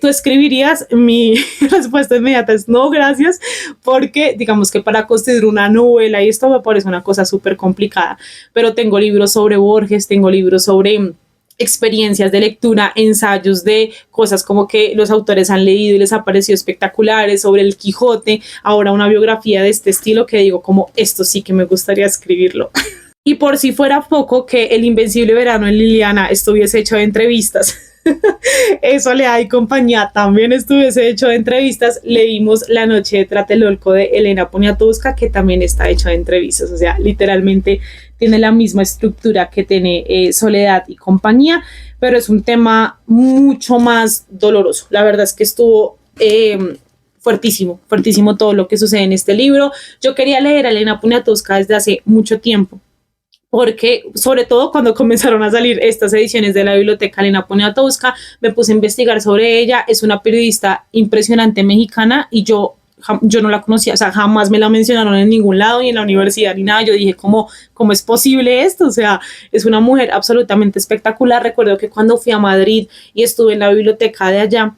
¿tú escribirías? Mi respuesta inmediata es no, gracias, porque digamos que para construir una novela y esto me parece una cosa súper complicada, pero tengo libros sobre Borges, tengo libros sobre experiencias de lectura, ensayos de cosas como que los autores han leído y les ha parecido espectaculares, sobre el Quijote, ahora una biografía de este estilo que digo como esto sí que me gustaría escribirlo. Y por si fuera poco que El Invencible Verano en Liliana estuviese hecho de entrevistas, Soledad y compañía también estuviese hecho de entrevistas, leímos La Noche de Tlatelolco de Elena Poniatowska, que también está hecho de entrevistas, o sea, literalmente tiene la misma estructura que tiene Soledad y compañía, pero es un tema mucho más doloroso. La verdad es que estuvo fuertísimo, fuertísimo todo lo que sucede en este libro. Yo quería leer a Elena Poniatowska desde hace mucho tiempo, porque sobre todo cuando comenzaron a salir estas ediciones de la Biblioteca Elena Poniatowska, me puse a investigar sobre ella. Es una periodista impresionante mexicana y yo no la conocía, o sea, jamás me la mencionaron en ningún lado, ni en la universidad, ni nada. Yo dije, ¿cómo es posible esto? O sea, es una mujer absolutamente espectacular. Recuerdo que cuando fui a Madrid y estuve en la biblioteca de allá,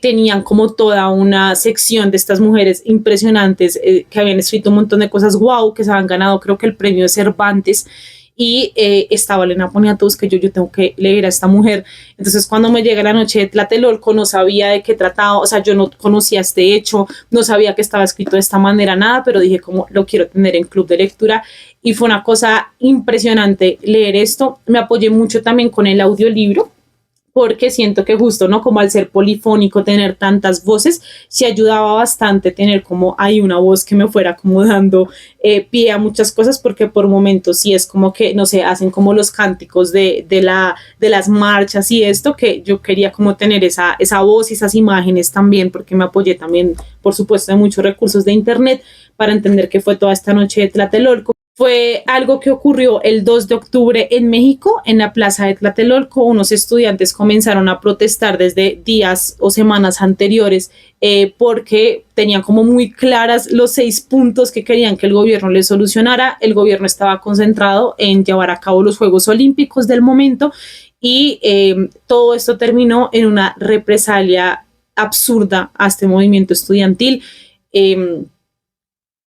tenían como toda una sección de estas mujeres impresionantes que habían escrito un montón de cosas wow, que se habían ganado creo que el premio de Cervantes, y estaba Elena Poniatowska, que yo tengo que leer a esta mujer. Entonces cuando me llega La Noche de Tlatelolco no sabía de qué trataba, o sea, yo no conocía este hecho, no sabía que estaba escrito de esta manera, nada, pero dije como lo quiero tener en club de lectura y fue una cosa impresionante leer esto. Me apoyé mucho también con el audiolibro, porque siento que justo, ¿no? Como al ser polifónico, tener tantas voces, sí ayudaba bastante tener como ahí una voz que me fuera como dando pie a muchas cosas, porque por momentos sí es como que, no sé, hacen como los cánticos de las marchas y esto, que yo quería como tener esa voz y esas imágenes también, porque me apoyé también, por supuesto, de muchos recursos de internet para entender qué fue toda esta noche de Tlatelolco. Fue algo que ocurrió el 2 de octubre en México, en la plaza de Tlatelolco. Unos estudiantes comenzaron a protestar desde días o semanas anteriores porque tenían como muy claras los 6 puntos que querían que el gobierno les solucionara. El gobierno estaba concentrado en llevar a cabo los Juegos Olímpicos del momento y todo esto terminó en una represalia absurda a este movimiento estudiantil.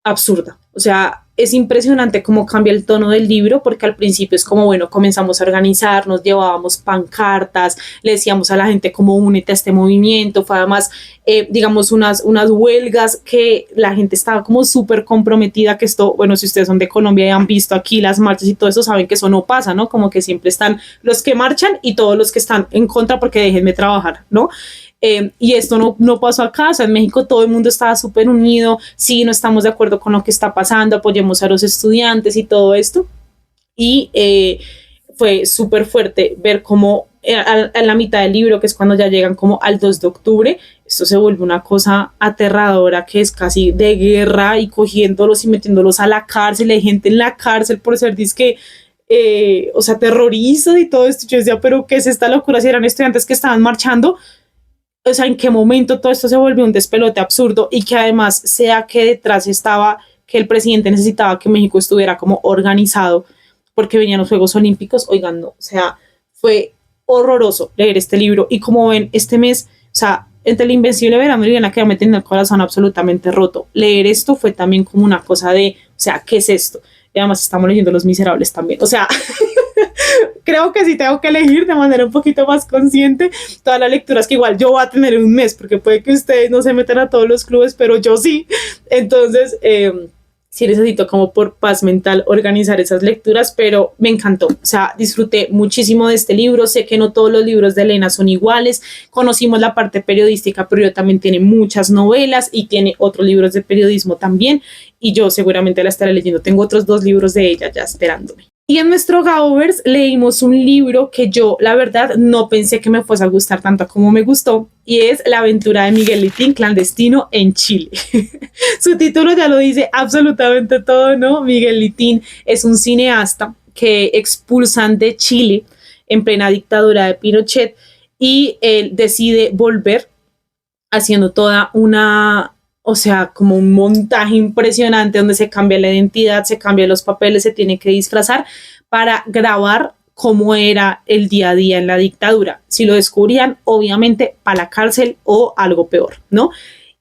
Absurda. O sea, es impresionante cómo cambia el tono del libro, porque al principio es como, bueno, comenzamos a organizarnos, llevábamos pancartas, le decíamos a la gente como únete a este movimiento, fue además, digamos, unas huelgas que la gente estaba como súper comprometida, que esto, bueno, si ustedes son de Colombia y han visto aquí las marchas y todo eso, saben que eso no pasa, ¿no? Como que siempre están los que marchan y todos los que están en contra porque déjenme trabajar, ¿no? Y esto no pasó acá, o sea, en México todo el mundo estaba súper unido, sí, no estamos de acuerdo con lo que está pasando, apoyemos a los estudiantes y todo esto, y fue súper fuerte ver cómo a la mitad del libro, que es cuando ya llegan como al 2 de octubre, esto se vuelve una cosa aterradora, que es casi de guerra, y cogiéndolos y metiéndolos a la cárcel, hay gente en la cárcel por ser disque o sea, terroristas y todo esto. Yo decía, pero ¿qué es esta locura? Si eran estudiantes que estaban marchando, o sea, en qué momento todo esto se volvió un despelote absurdo, y que además sea que detrás estaba que el presidente necesitaba que México estuviera como organizado porque venían los Juegos Olímpicos. Oigan, no, o sea, fue horroroso leer este libro. Y como ven, este mes, o sea, entre El Invencible Verano y Liliana, que me tenía el corazón absolutamente roto, leer esto fue también como una cosa de, o sea, ¿qué es esto? Y además estamos leyendo Los Miserables también, o sea, creo que sí tengo que elegir de manera un poquito más consciente todas las lecturas que igual yo voy a tener en un mes, porque puede que ustedes no se metan a todos los clubes, pero yo sí. Entonces, sí necesito como por paz mental organizar esas lecturas, pero me encantó, o sea, disfruté muchísimo de este libro. Sé que no todos los libros de Elena son iguales, conocimos la parte periodística, pero ella también tiene muchas novelas y tiene otros libros de periodismo también, y yo seguramente la estaré leyendo. Tengo otros 2 libros de ella ya esperándome. Y en nuestro Gaovers leímos un libro que yo, la verdad, no pensé que me fuese a gustar tanto como me gustó, y es La aventura de Miguel Litín, clandestino en Chile. Su título ya lo dice absolutamente todo, ¿no? Miguel Litín es un cineasta que expulsan de Chile en plena dictadura de Pinochet, y él decide volver haciendo toda una, o sea, como un montaje impresionante donde se cambia la identidad, se cambian los papeles, se tiene que disfrazar para grabar cómo era el día a día en la dictadura. Si lo descubrían, obviamente para la cárcel o algo peor, ¿no?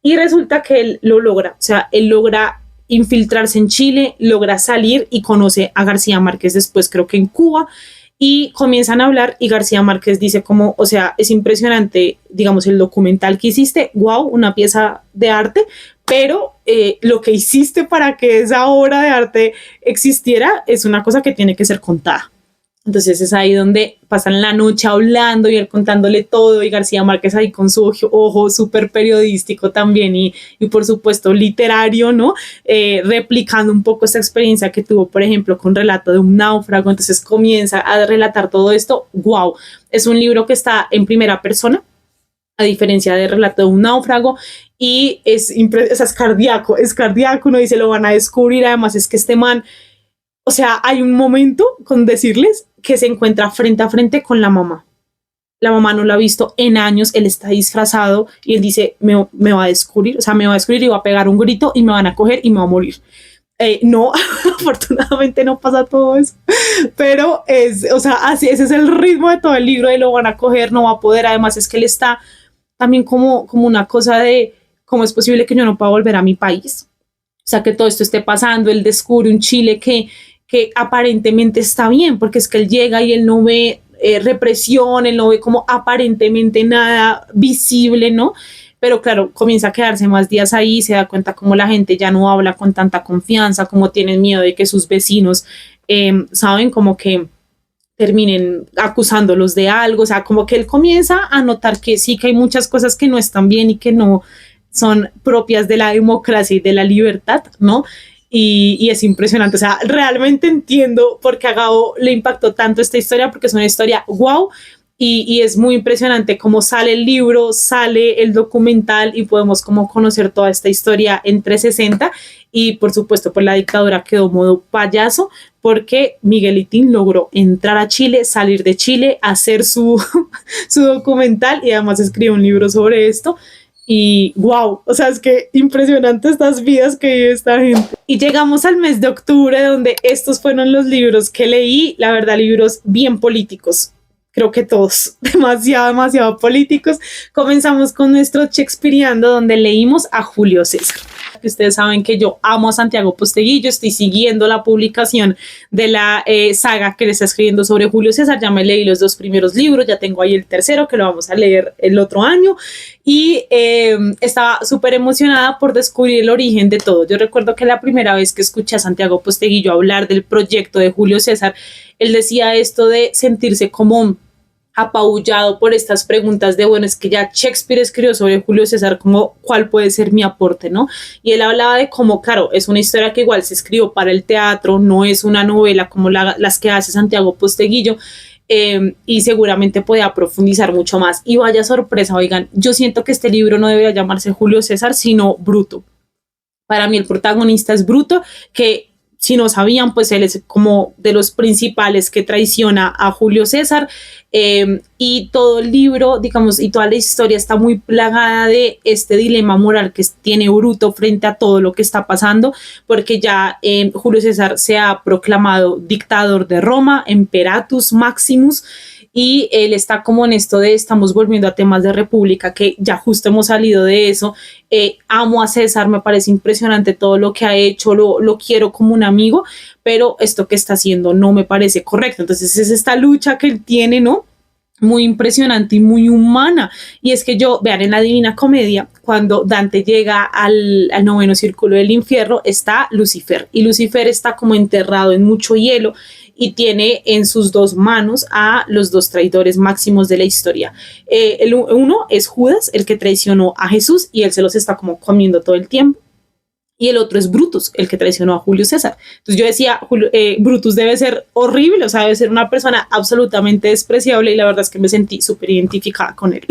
Y resulta que él lo logra, o sea, él logra infiltrarse en Chile, logra salir y conoce a García Márquez después, creo que en Cuba, y comienzan a hablar y García Márquez dice como, o sea, es impresionante, digamos, el documental que hiciste, wow, una pieza de arte, pero lo que hiciste para que esa obra de arte existiera es una cosa que tiene que ser contada. Entonces es ahí donde pasan la noche hablando y él contándole todo, y García Márquez ahí con su ojo súper periodístico también y por supuesto literario, ¿no? Replicando un poco esta experiencia que tuvo, por ejemplo, con Relato de un náufrago. Entonces comienza a relatar todo esto. ¡Wow! Es un libro que está en primera persona, a diferencia de Relato de un náufrago, y o sea, es cardíaco, uno dice, lo van a descubrir. Además es que este man, o sea, hay un momento, con decirles, que se encuentra frente a frente con la mamá. La mamá no lo ha visto en años, él está disfrazado y él dice, me va a descubrir, o sea, me va a descubrir y va a pegar un grito y me van a coger y me va a morir. No, afortunadamente no pasa todo eso, pero o sea, así, ese es el ritmo de todo el libro, y lo van a coger, no va a poder. Además es que él está también como una cosa de, ¿cómo es posible que yo no pueda volver a mi país? O sea, que todo esto esté pasando. Él descubre un Chile que aparentemente está bien, porque es que él llega y él no ve represión, él no ve como aparentemente nada visible, ¿no? Pero claro, comienza a quedarse más días ahí, se da cuenta como la gente ya no habla con tanta confianza, como tienen miedo de que sus vecinos, saben, como que terminen acusándolos de algo. O sea, como que él comienza a notar que sí, que hay muchas cosas que no están bien y que no son propias de la democracia y de la libertad, ¿no? Y es impresionante. O sea, realmente entiendo por qué a Gabo le impactó tanto esta historia, porque es una historia wow, y es muy impresionante cómo sale el libro, sale el documental y podemos como conocer toda esta historia en 360. Y por supuesto, pues la dictadura quedó modo payaso, porque Miguelitín logró entrar a Chile, salir de Chile, hacer su documental, y además escribió un libro sobre esto. Y wow, o sea, es que impresionante estas vidas que vive esta gente. Y llegamos al mes de octubre, donde estos fueron los libros que leí. La verdad, libros bien políticos. Creo que todos, demasiado políticos. Comenzamos con nuestro Shakespeareando, donde leímos a Julio César. Que ustedes saben que yo amo a Santiago Posteguillo, estoy siguiendo la publicación de la saga que le está escribiendo sobre Julio César. Ya me leí los 2 primeros libros, ya tengo ahí el tercero que lo vamos a leer el otro año, y estaba súper emocionada por descubrir el origen de todo. Yo recuerdo que la primera vez que escuché a Santiago Posteguillo hablar del proyecto de Julio César, él decía esto de sentirse como apabullado por estas preguntas de, bueno, es que ya Shakespeare escribió sobre Julio César, como cuál puede ser mi aporte, ¿no? Y él hablaba de cómo, claro, es una historia que igual se escribió para el teatro, no es una novela como las que hace Santiago Posteguillo, y seguramente podía profundizar mucho más. Y vaya sorpresa, oigan, yo siento que este libro no debería llamarse Julio César, sino Bruto. Para mí el protagonista es Bruto, que si no sabían, pues él es como de los principales que traiciona a Julio César, y todo el libro, digamos, y toda la historia está muy plagada de este dilema moral que tiene Bruto frente a todo lo que está pasando, porque ya Julio César se ha proclamado dictador de Roma, Imperatus Maximus, y él está como en esto de estamos volviendo a temas de república, que ya justo hemos salido de eso. Amo a César, me parece impresionante todo lo que ha hecho, lo quiero como un amigo, pero esto que está haciendo no me parece correcto. Entonces es esta lucha que él tiene, ¿no? Muy impresionante y muy humana. Y es que vean, en la Divina Comedia, cuando Dante llega al 9º círculo del infierno, está Lucifer, y Lucifer está como enterrado en mucho hielo, y tiene en sus 2 manos a los 2 traidores máximos de la historia. Uno es Judas, el que traicionó a Jesús, y él se los está como comiendo todo el tiempo. y el otro es Brutus, el que traicionó a Julio César. Entonces yo decía, Brutus debe ser horrible, o sea, debe ser una persona absolutamente despreciable, y la verdad es que me sentí súper identificada con él.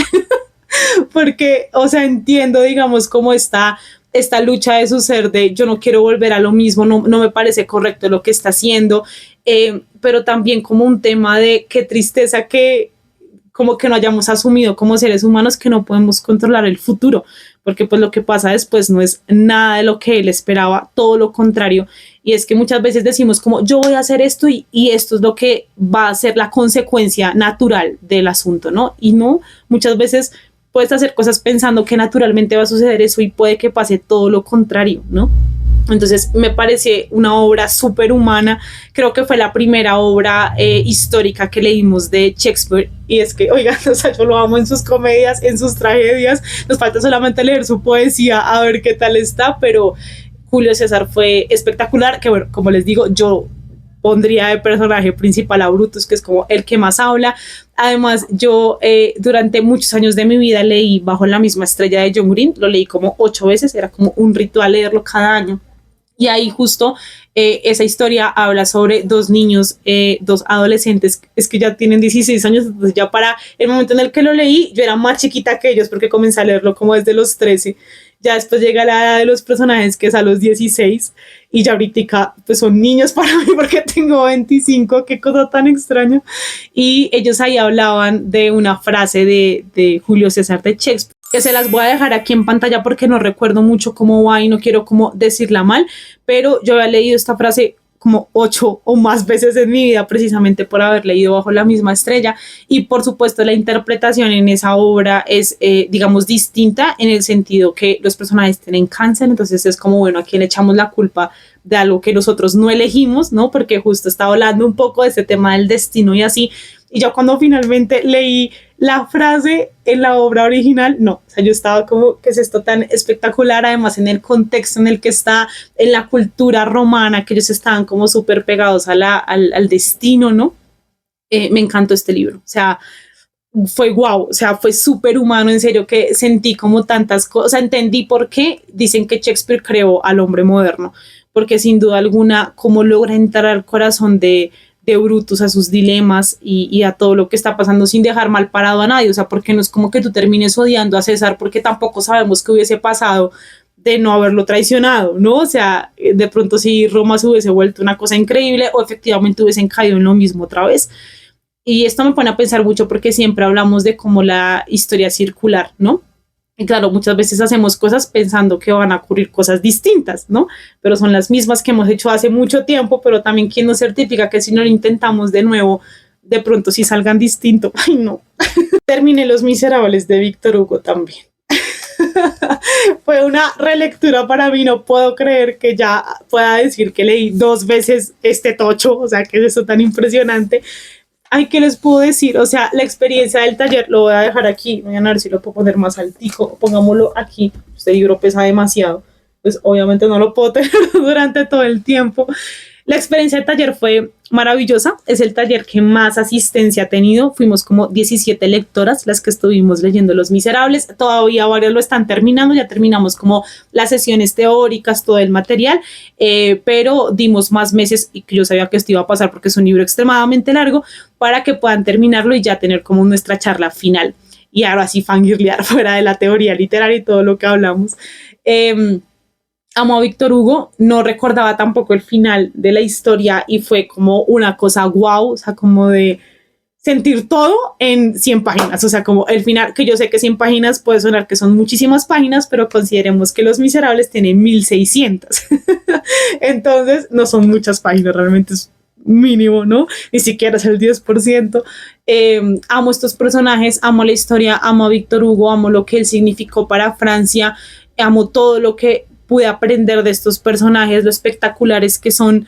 Porque, o sea, entiendo, digamos, cómo está esta lucha de su ser de yo no quiero volver a lo mismo, no me parece correcto lo que está haciendo, pero también como un tema de qué tristeza que como que no hayamos asumido como seres humanos que no podemos controlar el futuro, porque pues lo que pasa después no es nada de lo que él esperaba, todo lo contrario, y es que muchas veces decimos como yo voy a hacer esto y esto es lo que va a ser la consecuencia natural del asunto, ¿no? Y no, muchas veces puedes hacer cosas pensando que naturalmente va a suceder eso y puede que pase todo lo contrario, ¿no? Entonces me parece una obra súper humana, creo que fue la primera obra histórica que leímos de Shakespeare, y es que, oigan, o sea, yo lo amo en sus comedias, en sus tragedias, nos falta solamente leer su poesía a ver qué tal está, pero Julio César fue espectacular, que bueno, como les digo, yo pondría de personaje principal a Brutus, que es como el que más habla. Además, yo durante muchos años de mi vida leí Bajo la misma estrella de John Green, lo leí como 8 veces, era como un ritual leerlo cada año. Y ahí justo esa historia habla sobre dos niños, dos adolescentes, es que ya tienen 16 años, entonces ya para el momento en el que lo leí, yo era más chiquita que ellos porque comencé a leerlo como desde los 13. Ya después llega la edad de los personajes, que es a los 16, y ya ahorita pues son niños para mí porque tengo 25, qué cosa tan extraña. Y ellos ahí hablaban de una frase de Julio César de Shakespeare, que se las voy a dejar aquí en pantalla porque no recuerdo mucho cómo va y no quiero como decirla mal, pero yo había leído esta frase como 8 o más veces en mi vida precisamente por haber leído Bajo la misma estrella, y por supuesto la interpretación en esa obra es digamos distinta en el sentido que los personajes tienen cáncer, entonces es como bueno, a quién le echamos la culpa de algo que nosotros no elegimos, ¿no? Porque justo está hablando un poco de ese tema del destino y así, y yo cuando finalmente leí la frase en la obra original, no, o sea, yo estaba como, ¿qué es esto tan espectacular? Además, en el contexto en el que está, en la cultura romana, que ellos estaban como súper pegados a al destino, ¿no? Me encantó este libro, o sea, fue guau, o sea, fue súper humano, en serio, que sentí como tantas cosas, o sea, entendí por qué dicen que Shakespeare creó al hombre moderno, porque sin duda alguna, cómo logra entrar al corazón de Brutus, a sus dilemas y a todo lo que está pasando sin dejar mal parado a nadie, o sea, porque no es como que tú termines odiando a César porque tampoco sabemos qué hubiese pasado de no haberlo traicionado, ¿no? O sea, de pronto si Roma se hubiese vuelto una cosa increíble o efectivamente hubiesen caído en lo mismo otra vez. Y esto me pone a pensar mucho porque siempre hablamos de cómo la historia circular, ¿no? Y claro, muchas veces hacemos cosas pensando que van a ocurrir cosas distintas, ¿no? Pero son las mismas que hemos hecho hace mucho tiempo, pero también quién nos certifica que si no lo intentamos de nuevo, de pronto sí salgan distinto. Ay, no. Terminé Los Miserables de Víctor Hugo también. Fue una relectura para mí, no puedo creer que ya pueda decir que leí 2 veces este tocho, o sea, que es eso tan impresionante. Ay, ¿qué les puedo decir? O sea, la experiencia del taller, lo voy a dejar aquí, voy a ver si lo puedo poner más altico, pongámoslo aquí, este libro pesa demasiado, pues obviamente no lo puedo tener durante todo el tiempo. La experiencia del taller fue maravillosa, es el taller que más asistencia ha tenido, fuimos como 17 lectoras las que estuvimos leyendo Los Miserables, todavía varios lo están terminando, ya terminamos como las sesiones teóricas, todo el material, pero dimos más meses y que yo sabía que esto iba a pasar porque es un libro extremadamente largo para que puedan terminarlo y ya tener como nuestra charla final y ahora sí fangirlear fuera de la teoría literaria y todo lo que hablamos. Amo a Víctor Hugo, no recordaba tampoco el final de la historia y fue como una cosa guau, o sea, como de sentir todo en 100 páginas, o sea, como el final, que yo sé que 100 páginas puede sonar que son muchísimas páginas, pero consideremos que Los Miserables tienen 1600, entonces no son muchas páginas, realmente es mínimo, ¿no? Ni siquiera es el 10%. Amo estos personajes, amo la historia, amo a Víctor Hugo, amo lo que él significó para Francia, amo todo lo que pude aprender de estos personajes, lo espectaculares que son.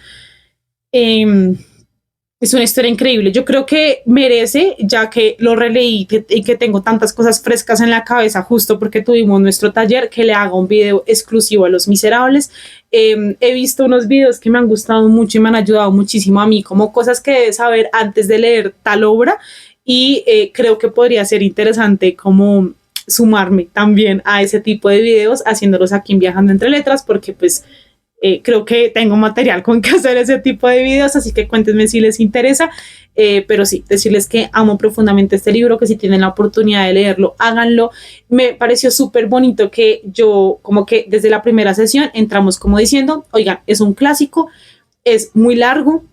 Es una historia increíble. Yo creo que merece, ya que lo releí y que tengo tantas cosas frescas en la cabeza, justo porque tuvimos nuestro taller, que le haga un video exclusivo a Los Miserables. He visto unos videos que me han gustado mucho y me han ayudado muchísimo a mí, como cosas que debes saber antes de leer tal obra, y creo que podría ser interesante como sumarme también a ese tipo de videos, haciéndolos aquí en Viajando Entre Letras, porque pues creo que tengo material con que hacer ese tipo de videos, así que cuéntenme si les interesa. Pero sí, decirles que amo profundamente este libro, que si tienen la oportunidad de leerlo, háganlo. Me pareció súper bonito que yo, como que desde la primera sesión, entramos como diciendo, oigan, es un clásico, es muy largo,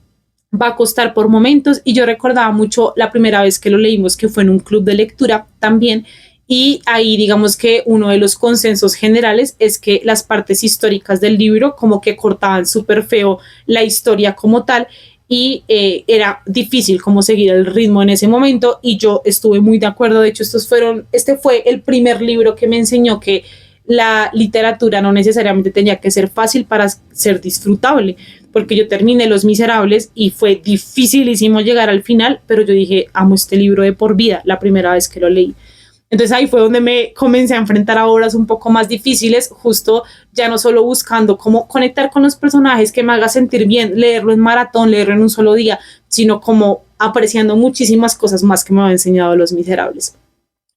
va a costar por momentos, y yo recordaba mucho la primera vez que lo leímos, que fue en un club de lectura también, y ahí digamos que uno de los consensos generales es que las partes históricas del libro como que cortaban súper feo la historia como tal, y era difícil como seguir el ritmo en ese momento, y yo estuve muy de acuerdo. De hecho, este fue el primer libro que me enseñó que la literatura no necesariamente tenía que ser fácil para ser disfrutable, porque yo terminé Los Miserables y fue dificilísimo llegar al final, pero yo dije, amo este libro de por vida la primera vez que lo leí. Entonces ahí fue donde me comencé a enfrentar a obras un poco más difíciles, justo ya no solo buscando cómo conectar con los personajes, que me haga sentir bien, leerlo en maratón, leerlo en un solo día, sino como apreciando muchísimas cosas más que me había enseñado Los Miserables.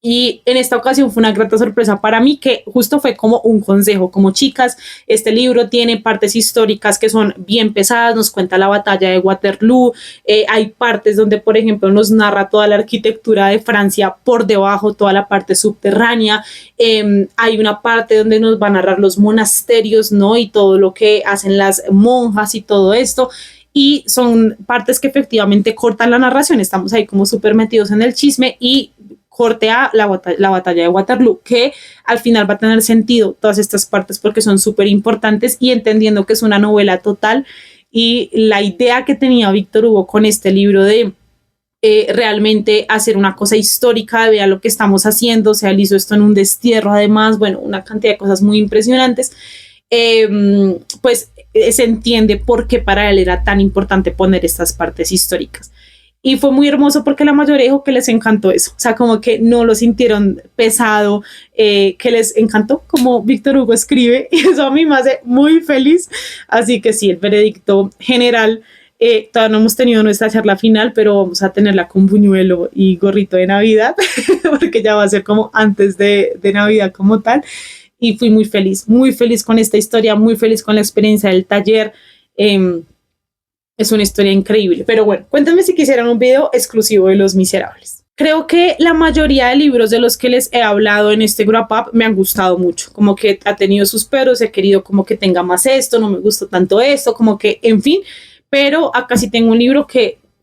Y en esta ocasión fue una grata sorpresa para mí, que justo fue como un consejo, como chicas, este libro tiene partes históricas que son bien pesadas, nos cuenta la batalla de Waterloo, hay partes donde, por ejemplo, nos narra toda la arquitectura de Francia por debajo, toda la parte subterránea, hay una parte donde nos va a narrar los monasterios, ¿no? Y todo lo que hacen las monjas y todo esto. Y son partes que efectivamente cortan la narración, estamos ahí como súper metidos en el chisme, y corte a la batalla de Waterloo, que al final va a tener sentido todas estas partes porque son súper importantes, y entendiendo que es una novela total, y la idea que tenía Víctor Hugo con este libro de realmente hacer una cosa histórica, de ver lo que estamos haciendo, o sea, él hizo esto en un destierro, además, bueno, una cantidad de cosas muy impresionantes, pues se entiende por qué para él era tan importante poner estas partes históricas. Y fue muy hermoso porque la mayoría dijo que les encantó eso, o sea, como que no lo sintieron pesado, que les encantó como Víctor Hugo escribe, y eso a mí me hace muy feliz. Así que sí, el veredicto general, todavía no hemos tenido nuestra charla final, pero vamos a tenerla con buñuelo y gorrito de Navidad, porque ya va a ser como antes de Navidad como tal, y fui muy feliz con esta historia, muy feliz con la experiencia del taller. Es una historia increíble. Pero bueno, cuéntenme si quisieran un video exclusivo de Los Miserables. Creo que la mayoría de libros de los que les he hablado en este Wrap Up me han gustado mucho. Como que ha tenido sus peros, he querido como que tenga más esto, no me gustó tanto esto, como que, en fin. Pero acá sí tengo un libro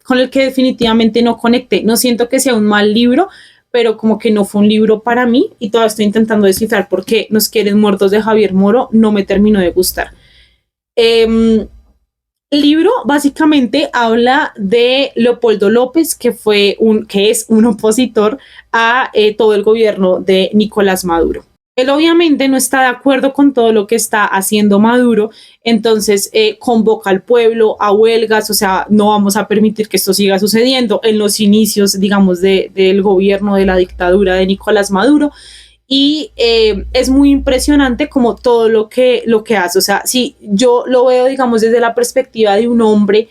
con el que definitivamente no conecté. No siento que sea un mal libro, pero como que no fue un libro para mí, y todavía estoy intentando descifrar por qué Nos quieren muertos de Javier Moro no me terminó de gustar. El libro básicamente habla de Leopoldo López, que es un opositor a todo el gobierno de Nicolás Maduro. Él obviamente no está de acuerdo con todo lo que está haciendo Maduro, entonces convoca al pueblo a huelgas, o sea, no vamos a permitir que esto siga sucediendo en los inicios, digamos, del gobierno de la dictadura de Nicolás Maduro. Y es muy impresionante como todo lo que hace. O sea, si yo lo veo, digamos, desde la perspectiva de un hombre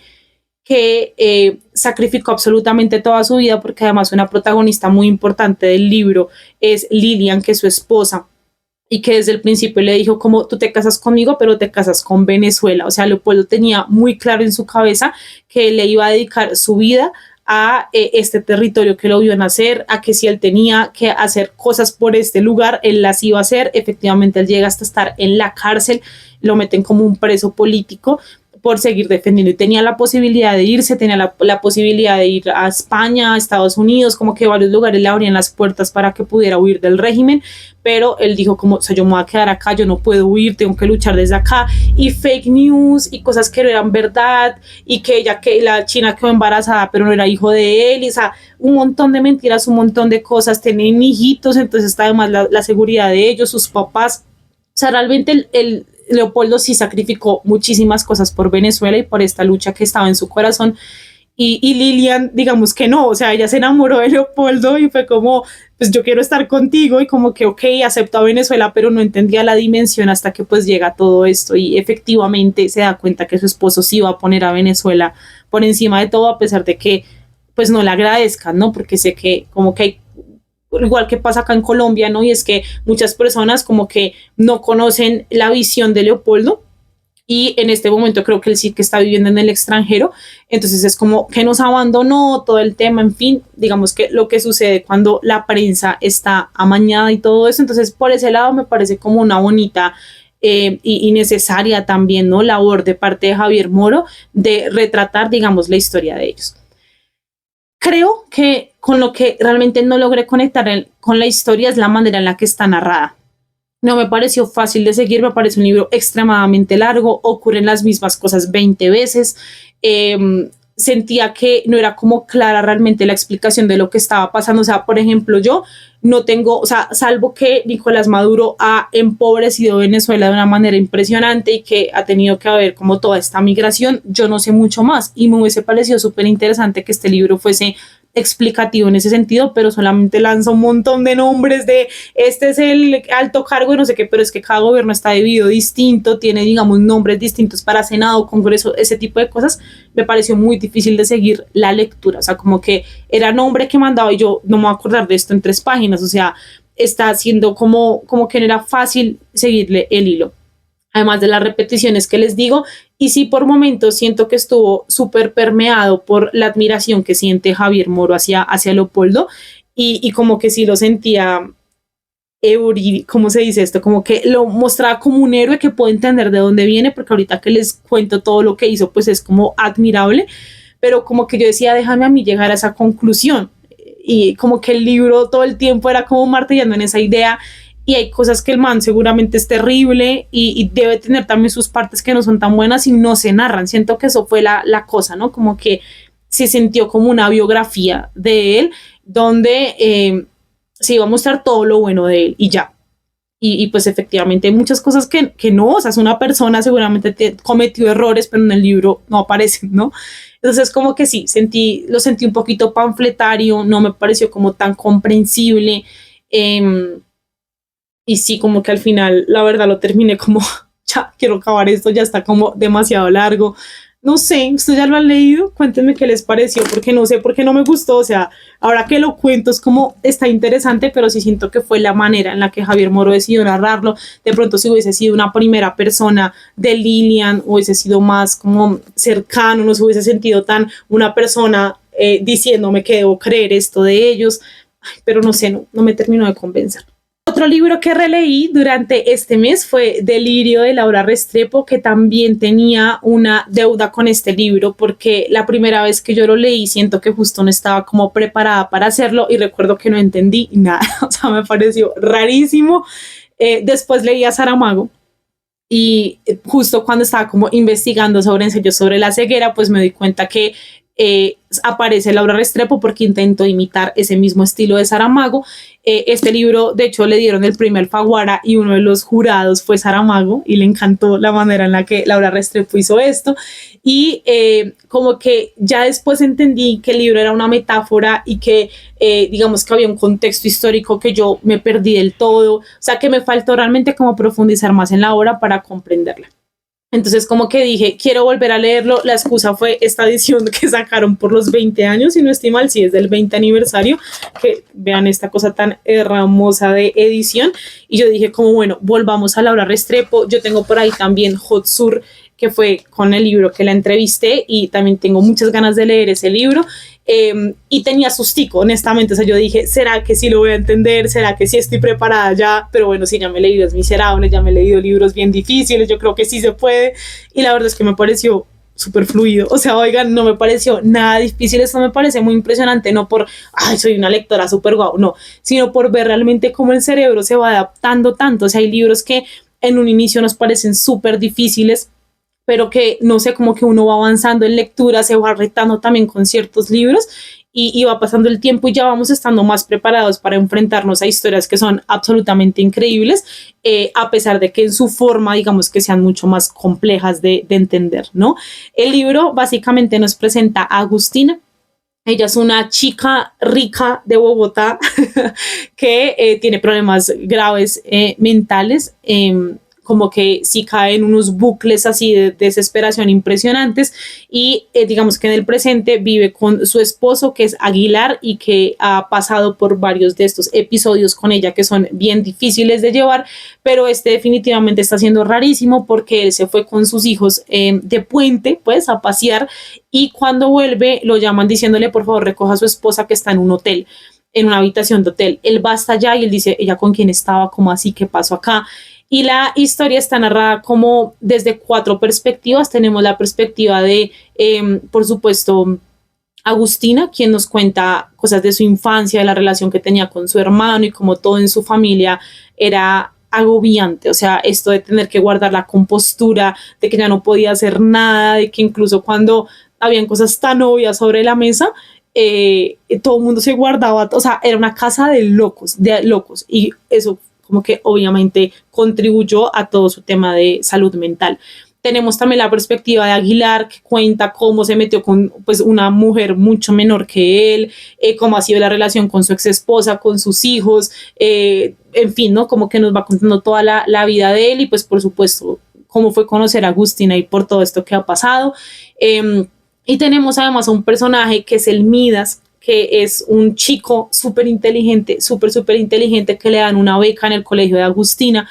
que sacrificó absolutamente toda su vida, porque además una protagonista muy importante del libro es Lilian, que es su esposa, y que desde el principio le dijo como, tú te casas conmigo, pero te casas con Venezuela. O sea, Leopoldo tenía muy claro en su cabeza que le iba a dedicar su vida a este territorio que lo vio nacer, a que si él tenía que hacer cosas por este lugar, él las iba a hacer. Efectivamente, él llega hasta estar en la cárcel, lo meten como un preso político por seguir defendiendo, y tenía la posibilidad de irse, tenía la posibilidad de ir a España, a Estados Unidos, como que varios lugares le abrían las puertas para que pudiera huir del régimen, pero él dijo como, o sea, yo me voy a quedar acá, yo no puedo huir, tengo que luchar desde acá, y fake news y cosas que no eran verdad, y que la China quedó embarazada pero no era hijo de él, y, o sea, un montón de mentiras, un montón de cosas, tenían hijitos, entonces está además la seguridad de ellos, sus papás. O sea, realmente el Leopoldo sí sacrificó muchísimas cosas por Venezuela y por esta lucha que estaba en su corazón. Y Lilian, digamos que no, o sea, ella se enamoró de Leopoldo y fue como, pues yo quiero estar contigo, y como que, ok, aceptó a Venezuela, pero no entendía la dimensión hasta que pues llega todo esto, y efectivamente se da cuenta que su esposo sí va a poner a Venezuela por encima de todo, a pesar de que pues no le agradezcan, ¿no? Porque sé que como que hay igual que pasa acá en Colombia, ¿no? Y es que muchas personas como que no conocen la visión de Leopoldo, y en este momento creo que él sí que está viviendo en el extranjero, entonces es como que nos abandonó todo el tema, en fin, digamos que lo que sucede cuando la prensa está amañada y todo eso, entonces por ese lado me parece como una bonita y necesaria también, ¿no? Labor de parte de Javier Moro de retratar, digamos, la historia de ellos. Creo que con lo que realmente no logré conectar con la historia es la manera en la que está narrada. No me pareció fácil de seguir, me parece un libro extremadamente largo, ocurren las mismas cosas 20 veces. Sentía que no era como clara realmente la explicación de lo que estaba pasando. O sea, por ejemplo, yo no tengo, o sea, salvo que Nicolás Maduro ha empobrecido Venezuela de una manera impresionante y que ha tenido que haber como toda esta migración, yo no sé mucho más y me hubiese parecido súper interesante que este libro fuese explicativo en ese sentido, pero solamente lanza un montón de nombres de este es el alto cargo y no sé qué, pero es que cada gobierno está dividido distinto, tiene, digamos, nombres distintos para Senado, Congreso, ese tipo de cosas. Me pareció muy difícil de seguir la lectura, o sea, como que era nombre que mandaba y yo no me voy a acordar de esto en 3 páginas, o sea, está haciendo como que no era fácil seguirle el hilo. Además de las repeticiones que les digo, y sí por momentos siento que estuvo súper permeado por la admiración que siente Javier Moro hacia Leopoldo, y como que sí lo sentía, ¿cómo se dice esto? Como que lo mostraba como un héroe que puedo entender de dónde viene, porque ahorita que les cuento todo lo que hizo, pues es como admirable, pero como que yo decía, déjame a mí llegar a esa conclusión, y como que el libro todo el tiempo era como martillando en esa idea, y hay cosas que el man seguramente es terrible y debe tener también sus partes que no son tan buenas y no se narran. Siento que eso fue la cosa, ¿no? Como que se sintió como una biografía de él donde se iba a mostrar todo lo bueno de él y ya. Y pues efectivamente hay muchas cosas que no, o sea, es una persona, seguramente cometió errores, pero en el libro no aparecen, ¿no? Entonces como que sí, lo sentí un poquito panfletario, no me pareció como tan comprensible. Y sí, como que al final, la verdad, lo terminé como, ya quiero acabar esto, ya está como demasiado largo. No sé, ¿ustedes ya lo han leído? Cuéntenme qué les pareció, porque no sé por qué no me gustó. O sea, ahora que lo cuento es como, está interesante, pero sí siento que fue la manera en la que Javier Moro decidió narrarlo. De pronto, si hubiese sido una primera persona de Lilian, hubiese sido más como cercano, no se hubiese sentido tan una persona diciéndome que debo creer esto de ellos. Ay, pero no sé, no me terminó de convencer. Otro libro que releí durante este mes fue Delirio de Laura Restrepo, que también tenía una deuda con este libro porque la primera vez que yo lo leí siento que justo no estaba como preparada para hacerlo y recuerdo que no entendí nada, o sea, me pareció rarísimo. Después leí a Saramago y justo cuando estaba como investigando sobre ensayos sobre la ceguera, pues me di cuenta que aparece Laura Restrepo porque intentó imitar ese mismo estilo de Saramago. Este libro, de hecho, le dieron el premio Alfaguara y uno de los jurados fue Saramago y le encantó la manera en la que Laura Restrepo hizo esto. Y como que ya después entendí que el libro era una metáfora y que digamos que había un contexto histórico que yo me perdí del todo, o sea que me faltó realmente como profundizar más en la obra para comprenderla. Entonces como que dije, quiero volver a leerlo. La excusa fue esta edición que sacaron por los 20 años, si no estoy mal, si es del 20 aniversario, que vean esta cosa tan hermosa de edición. Y yo dije como, bueno, volvamos a Laura Restrepo. Yo tengo por ahí también Hot Sur, que fue con el libro que la entrevisté y también tengo muchas ganas de leer ese libro. Y tenía sustico, honestamente, o sea, yo dije, ¿será que sí lo voy a entender? ¿Será que sí estoy preparada ya? Pero bueno, sí, ya me he leído Es Miserable, ya me he leído libros bien difíciles, yo creo que sí se puede, y la verdad es que me pareció súper fluido, o sea, oigan, no me pareció nada difícil, esto me parece muy impresionante, no por, ay, soy una lectora súper guau, no, sino por ver realmente cómo el cerebro se va adaptando tanto, o sea, hay libros que en un inicio nos parecen súper difíciles, pero que no sé, como que uno va avanzando en lectura, se va retando también con ciertos libros y va pasando el tiempo y ya vamos estando más preparados para enfrentarnos a historias que son absolutamente increíbles, a pesar de que en su forma, digamos que sean mucho más complejas de entender, ¿no? El libro básicamente nos presenta a Agustina. Ella es una chica rica de Bogotá que tiene problemas graves mentales, como que sí cae en unos bucles así de desesperación impresionantes y digamos que en el presente vive con su esposo que es Aguilar y que ha pasado por varios de estos episodios con ella que son bien difíciles de llevar, pero este definitivamente está siendo rarísimo porque él se fue con sus hijos de puente pues a pasear y cuando vuelve lo llaman diciéndole por favor recoja a su esposa que está en un hotel, en una habitación de hotel. Él va hasta allá y él dice, ¿ella con quién estaba? ¿Cómo así? ¿Qué pasó acá? Y la historia está narrada como desde 4 perspectivas. Tenemos la perspectiva de, por supuesto, Agustina, quien nos cuenta cosas de su infancia, de la relación que tenía con su hermano y como todo en su familia era agobiante, o sea, esto de tener que guardar la compostura, de que ya no podía hacer nada, de que incluso cuando habían cosas tan obvias sobre la mesa, todo el mundo se guardaba, o sea, era una casa de locos, y eso como que obviamente contribuyó a todo su tema de salud mental. Tenemos también la perspectiva de Aguilar, que cuenta cómo se metió con pues, una mujer mucho menor que él, cómo ha sido la relación con su ex esposa, con sus hijos, en fin, ¿no? Como que nos va contando toda la vida de él y pues por supuesto cómo fue conocer a Agustina y por todo esto que ha pasado. Y tenemos además a un personaje que es el Midas, que es un chico súper inteligente, súper inteligente, que le dan una beca en el colegio de Agustina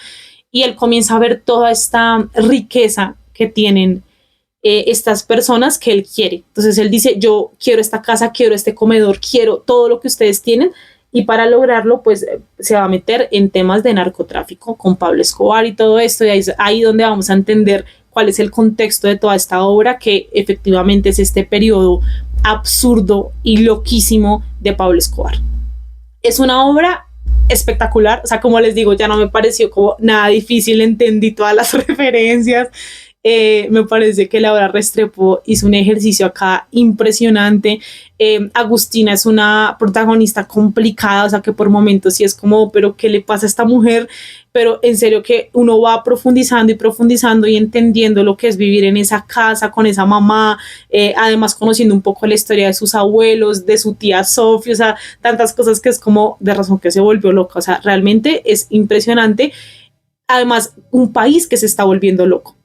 y él comienza a ver toda esta riqueza que tienen estas personas que él quiere. Entonces él dice, yo quiero esta casa, quiero este comedor, quiero todo lo que ustedes tienen y para lograrlo pues se va a meter en temas de narcotráfico con Pablo Escobar y todo esto y ahí donde vamos a entender cuál es el contexto de toda esta obra que efectivamente es este periodo absurdo y loquísimo de Pablo Escobar. Es una obra espectacular, o sea, como les digo, ya no me pareció como nada difícil, entendí todas las referencias, me parece que Laura Restrepo hizo un ejercicio acá impresionante. Agustina es una protagonista complicada, o sea que por momentos sí es como, pero ¿qué le pasa a esta mujer? Pero en serio que uno va profundizando y entendiendo lo que es vivir en esa casa con esa mamá, además conociendo un poco la historia de sus abuelos, de su tía Sofía, o sea, tantas cosas que es como de razón que se volvió loca, o sea, realmente es impresionante. Además, un país que se está volviendo loco.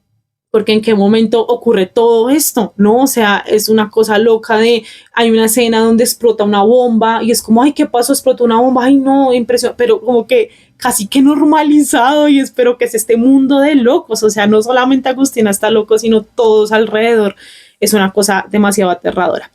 Porque en qué momento ocurre todo esto, ¿no? O sea, es una cosa loca de, hay una escena donde explota una bomba y es como, ay, ¿qué pasó? Explotó una bomba, ay, no, impresión, pero como que casi que normalizado y espero que es este mundo de locos, o sea, no solamente Agustina está loco, sino todos alrededor, es una cosa demasiado aterradora.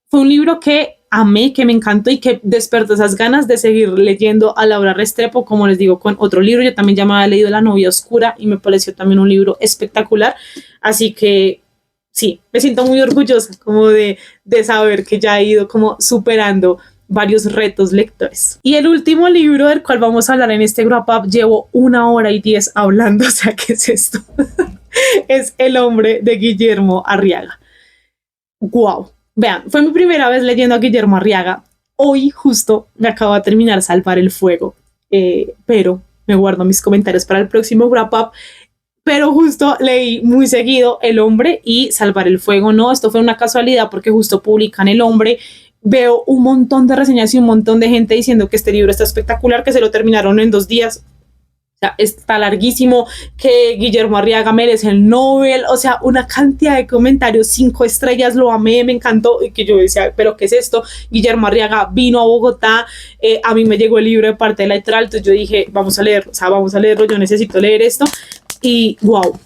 Fue un libro que amé, que me encantó y que despertó esas ganas de seguir leyendo a Laura Restrepo, como les digo, con otro libro. Yo también ya me había leído La novia oscura y me pareció también un libro espectacular. Así que sí, me siento muy orgullosa como de saber que ya he ido como superando varios retos lectores. Y el último libro del cual vamos a hablar en este wrap up, llevo 1 hora y 10 hablando, o sea, ¿qué es esto? Es El hombre de Guillermo Arriaga. ¡Wow! Vean, fue mi primera vez leyendo a Guillermo Arriaga. Hoy justo me acabo de terminar Salvar el Fuego, pero me guardo mis comentarios para el próximo wrap up. Pero justo leí muy seguido El hombre y Salvar el Fuego. No, esto fue una casualidad porque justo publican El hombre. Veo un montón de reseñas y un montón de gente diciendo que este libro está espectacular, que se lo terminaron en 2 días. O sea, está larguísimo, que Guillermo Arriaga merece el Nobel, o sea, una cantidad de comentarios, 5 estrellas, lo amé, me encantó, y que yo decía, pero ¿qué es esto? Guillermo Arriaga vino a Bogotá, a mí me llegó el libro de parte de la editorial, entonces yo dije, vamos a leerlo, o sea, vamos a leerlo, yo necesito leer esto, y wow.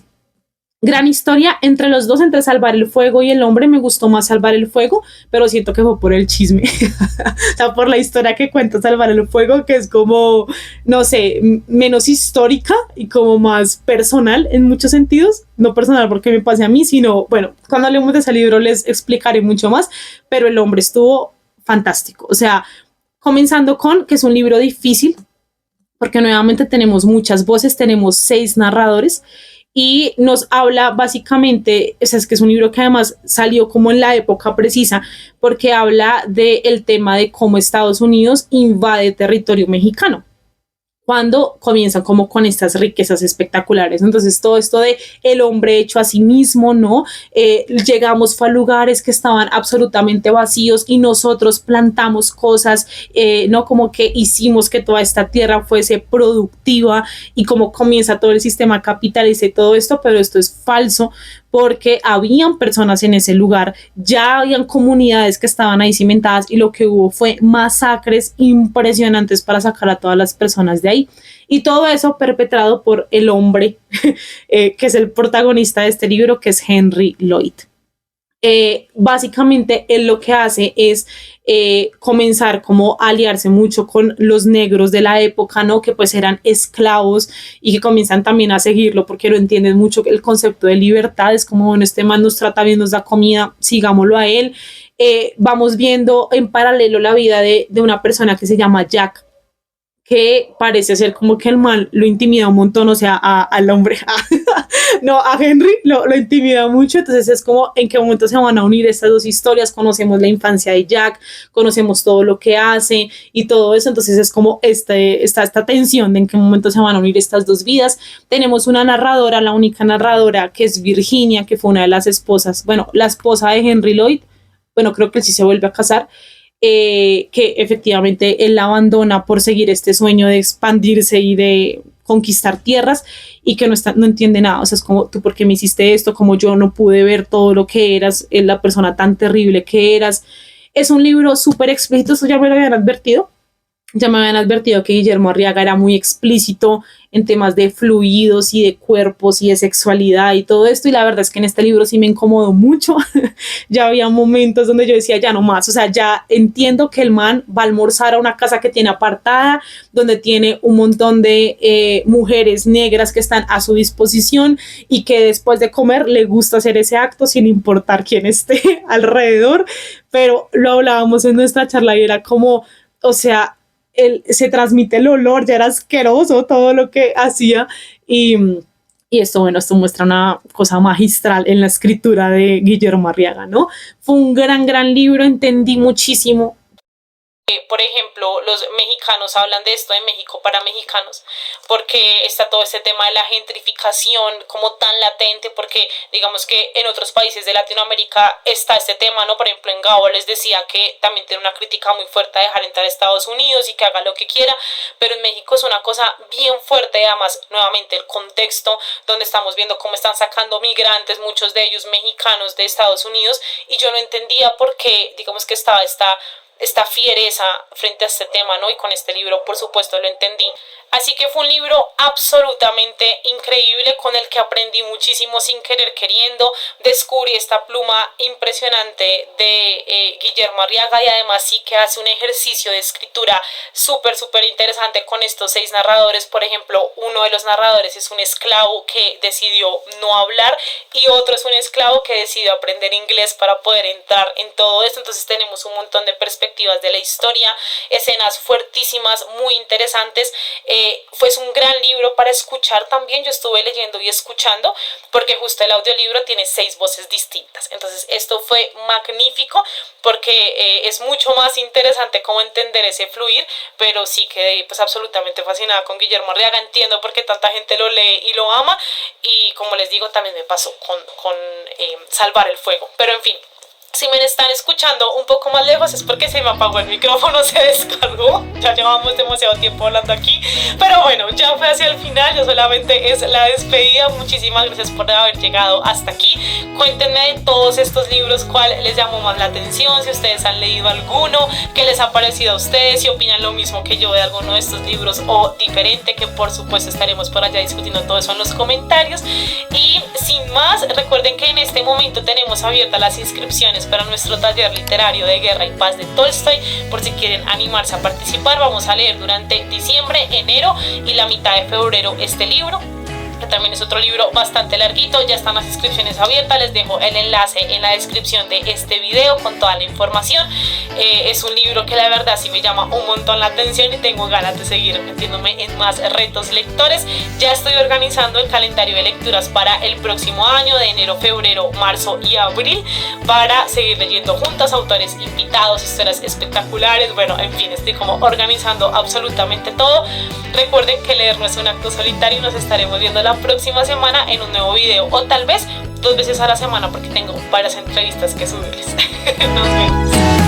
Gran historia entre los dos, entre Salvar el Fuego y El hombre. Me gustó más Salvar el Fuego, pero siento que fue por el chisme, o sea, por la historia que cuenta Salvar el Fuego, que es como, no sé, menos histórica y como más personal en muchos sentidos. No personal porque me pase a mí, sino, bueno, cuando hablemos de ese libro les explicaré mucho más, pero El hombre estuvo fantástico. O sea, comenzando con que es un libro difícil, porque nuevamente tenemos muchas voces, tenemos 6 narradores, y nos habla básicamente, o sea, es que es un libro que además salió como en la época precisa, porque habla del tema de cómo Estados Unidos invade territorio mexicano. cuando comienzan como con estas riquezas espectaculares. Entonces todo esto de el hombre hecho a sí mismo, ¿no? Llegamos fue a lugares que estaban absolutamente vacíos y nosotros plantamos cosas, ¿no? Como que hicimos que toda esta tierra fuese productiva y como comienza todo el sistema capitalista y todo esto, pero esto es falso porque habían personas en ese lugar, ya habían comunidades que estaban ahí cimentadas y lo que hubo fue masacres impresionantes para sacar a todas las personas de ahí. Y todo eso perpetrado por el hombre que es el protagonista de este libro, que es Henry Lloyd. Básicamente él lo que hace es comenzar como a aliarse mucho con los negros de la época, ¿no? Que pues eran esclavos y que comienzan también a seguirlo porque lo entienden mucho el concepto de libertad, es como, bueno, este man nos trata bien, nos da comida, sigámoslo a él. Vamos viendo en paralelo la vida de una persona que se llama Jack, que parece ser como que el mal lo intimida un montón, o sea, al hombre, no, a Henry lo intimida mucho, entonces es como en qué momento se van a unir estas dos historias, conocemos la infancia de Jack, conocemos todo lo que hace y todo eso, entonces es como esta tensión de en qué momento se van a unir estas dos vidas. Tenemos una narradora, la única narradora, que es Virginia, que fue una de las esposas, bueno, la esposa de Henry Lloyd, bueno, creo que él sí se vuelve a casar, que efectivamente él la abandona por seguir este sueño de expandirse y de conquistar tierras y que no entiende nada, o sea, es como, ¿tú por qué me hiciste esto? Como yo no pude ver todo lo que eras, la persona tan terrible que eras. Es un libro súper explícito, eso ya me lo habían advertido. Ya me habían advertido que Guillermo Arriaga era muy explícito en temas de fluidos y de cuerpos y de sexualidad y todo esto, y la verdad es que en este libro sí me incomodó mucho. Ya había momentos donde yo decía, ya no más, o sea, ya entiendo que el man va a almorzar a una casa que tiene apartada, donde tiene un montón de mujeres negras que están a su disposición y que después de comer le gusta hacer ese acto sin importar quién esté alrededor, pero lo hablábamos en nuestra charla y era como, o sea, se transmite el olor, ya era asqueroso todo lo que hacía y esto, bueno, esto muestra una cosa magistral en la escritura de Guillermo Arriaga, ¿no? Fue un gran libro, entendí muchísimo. Por ejemplo, los mexicanos hablan de esto de México para mexicanos, porque está todo este tema de la gentrificación como tan latente, porque digamos que en otros países de Latinoamérica está este tema, ¿no? Por ejemplo, en Gabo les decía que también tiene una crítica muy fuerte a dejar entrar a Estados Unidos y que haga lo que quiera, pero en México es una cosa bien fuerte, y además, nuevamente, el contexto donde estamos viendo cómo están sacando migrantes, muchos de ellos mexicanos de Estados Unidos, y yo no entendía por qué, digamos que estaba esta fiereza frente a este tema, ¿no? Y con este libro, por supuesto, lo entendí. Así que fue un libro absolutamente increíble con el que aprendí muchísimo sin querer queriendo. Descubrí esta pluma impresionante de Guillermo Arriaga y además sí que hace un ejercicio de escritura súper interesante con estos 6 narradores. Por ejemplo, uno de los narradores es un esclavo que decidió no hablar y otro es un esclavo que decidió aprender inglés para poder entrar en todo esto. Entonces tenemos un montón de perspectivas de la historia, escenas fuertísimas, muy interesantes. Fue un gran libro para escuchar también. Yo estuve leyendo y escuchando porque justo el audiolibro tiene 6 voces distintas, entonces esto fue magnífico porque es mucho más interesante como entender ese fluir, pero sí quedé pues absolutamente fascinada con Guillermo Arriaga. Entiendo por qué tanta gente lo lee y lo ama, y como les digo también me pasó con Salvar el Fuego, pero en fin. Si me están escuchando un poco más lejos es porque se me apagó el micrófono, se descargó. Ya llevamos demasiado tiempo hablando aquí. Pero bueno, ya fue hacia el final, ya solamente es la despedida. Muchísimas gracias por haber llegado hasta aquí. Cuéntenme de todos estos libros cuál les llamó más la atención, si ustedes han leído alguno, qué les ha parecido a ustedes, si opinan lo mismo que yo de alguno de estos libros o diferente, que por supuesto estaremos por allá discutiendo todo eso en los comentarios. Y sin más, recuerden que en este momento tenemos abiertas las inscripciones para nuestro taller literario de Guerra y Paz de Tolstoy, por si quieren animarse a participar. Vamos a leer durante diciembre, enero y la mitad de febrero este libro. también es otro libro bastante larguito, ya están las inscripciones abiertas, les dejo el enlace en la descripción de este video con toda la información. Es un libro que la verdad sí me llama un montón la atención y tengo ganas de seguir metiéndome en más retos lectores. Ya estoy organizando el calendario de lecturas para el próximo año, de enero, febrero, marzo y abril, para seguir leyendo juntas, autores invitados, historias espectaculares. Bueno, en fin, estoy como organizando absolutamente todo. Recuerden que leer no es un acto solitario y nos estaremos viendo la próxima semana en un nuevo video, o tal vez 2 veces a la semana porque tengo varias entrevistas que subirles. Nos vemos.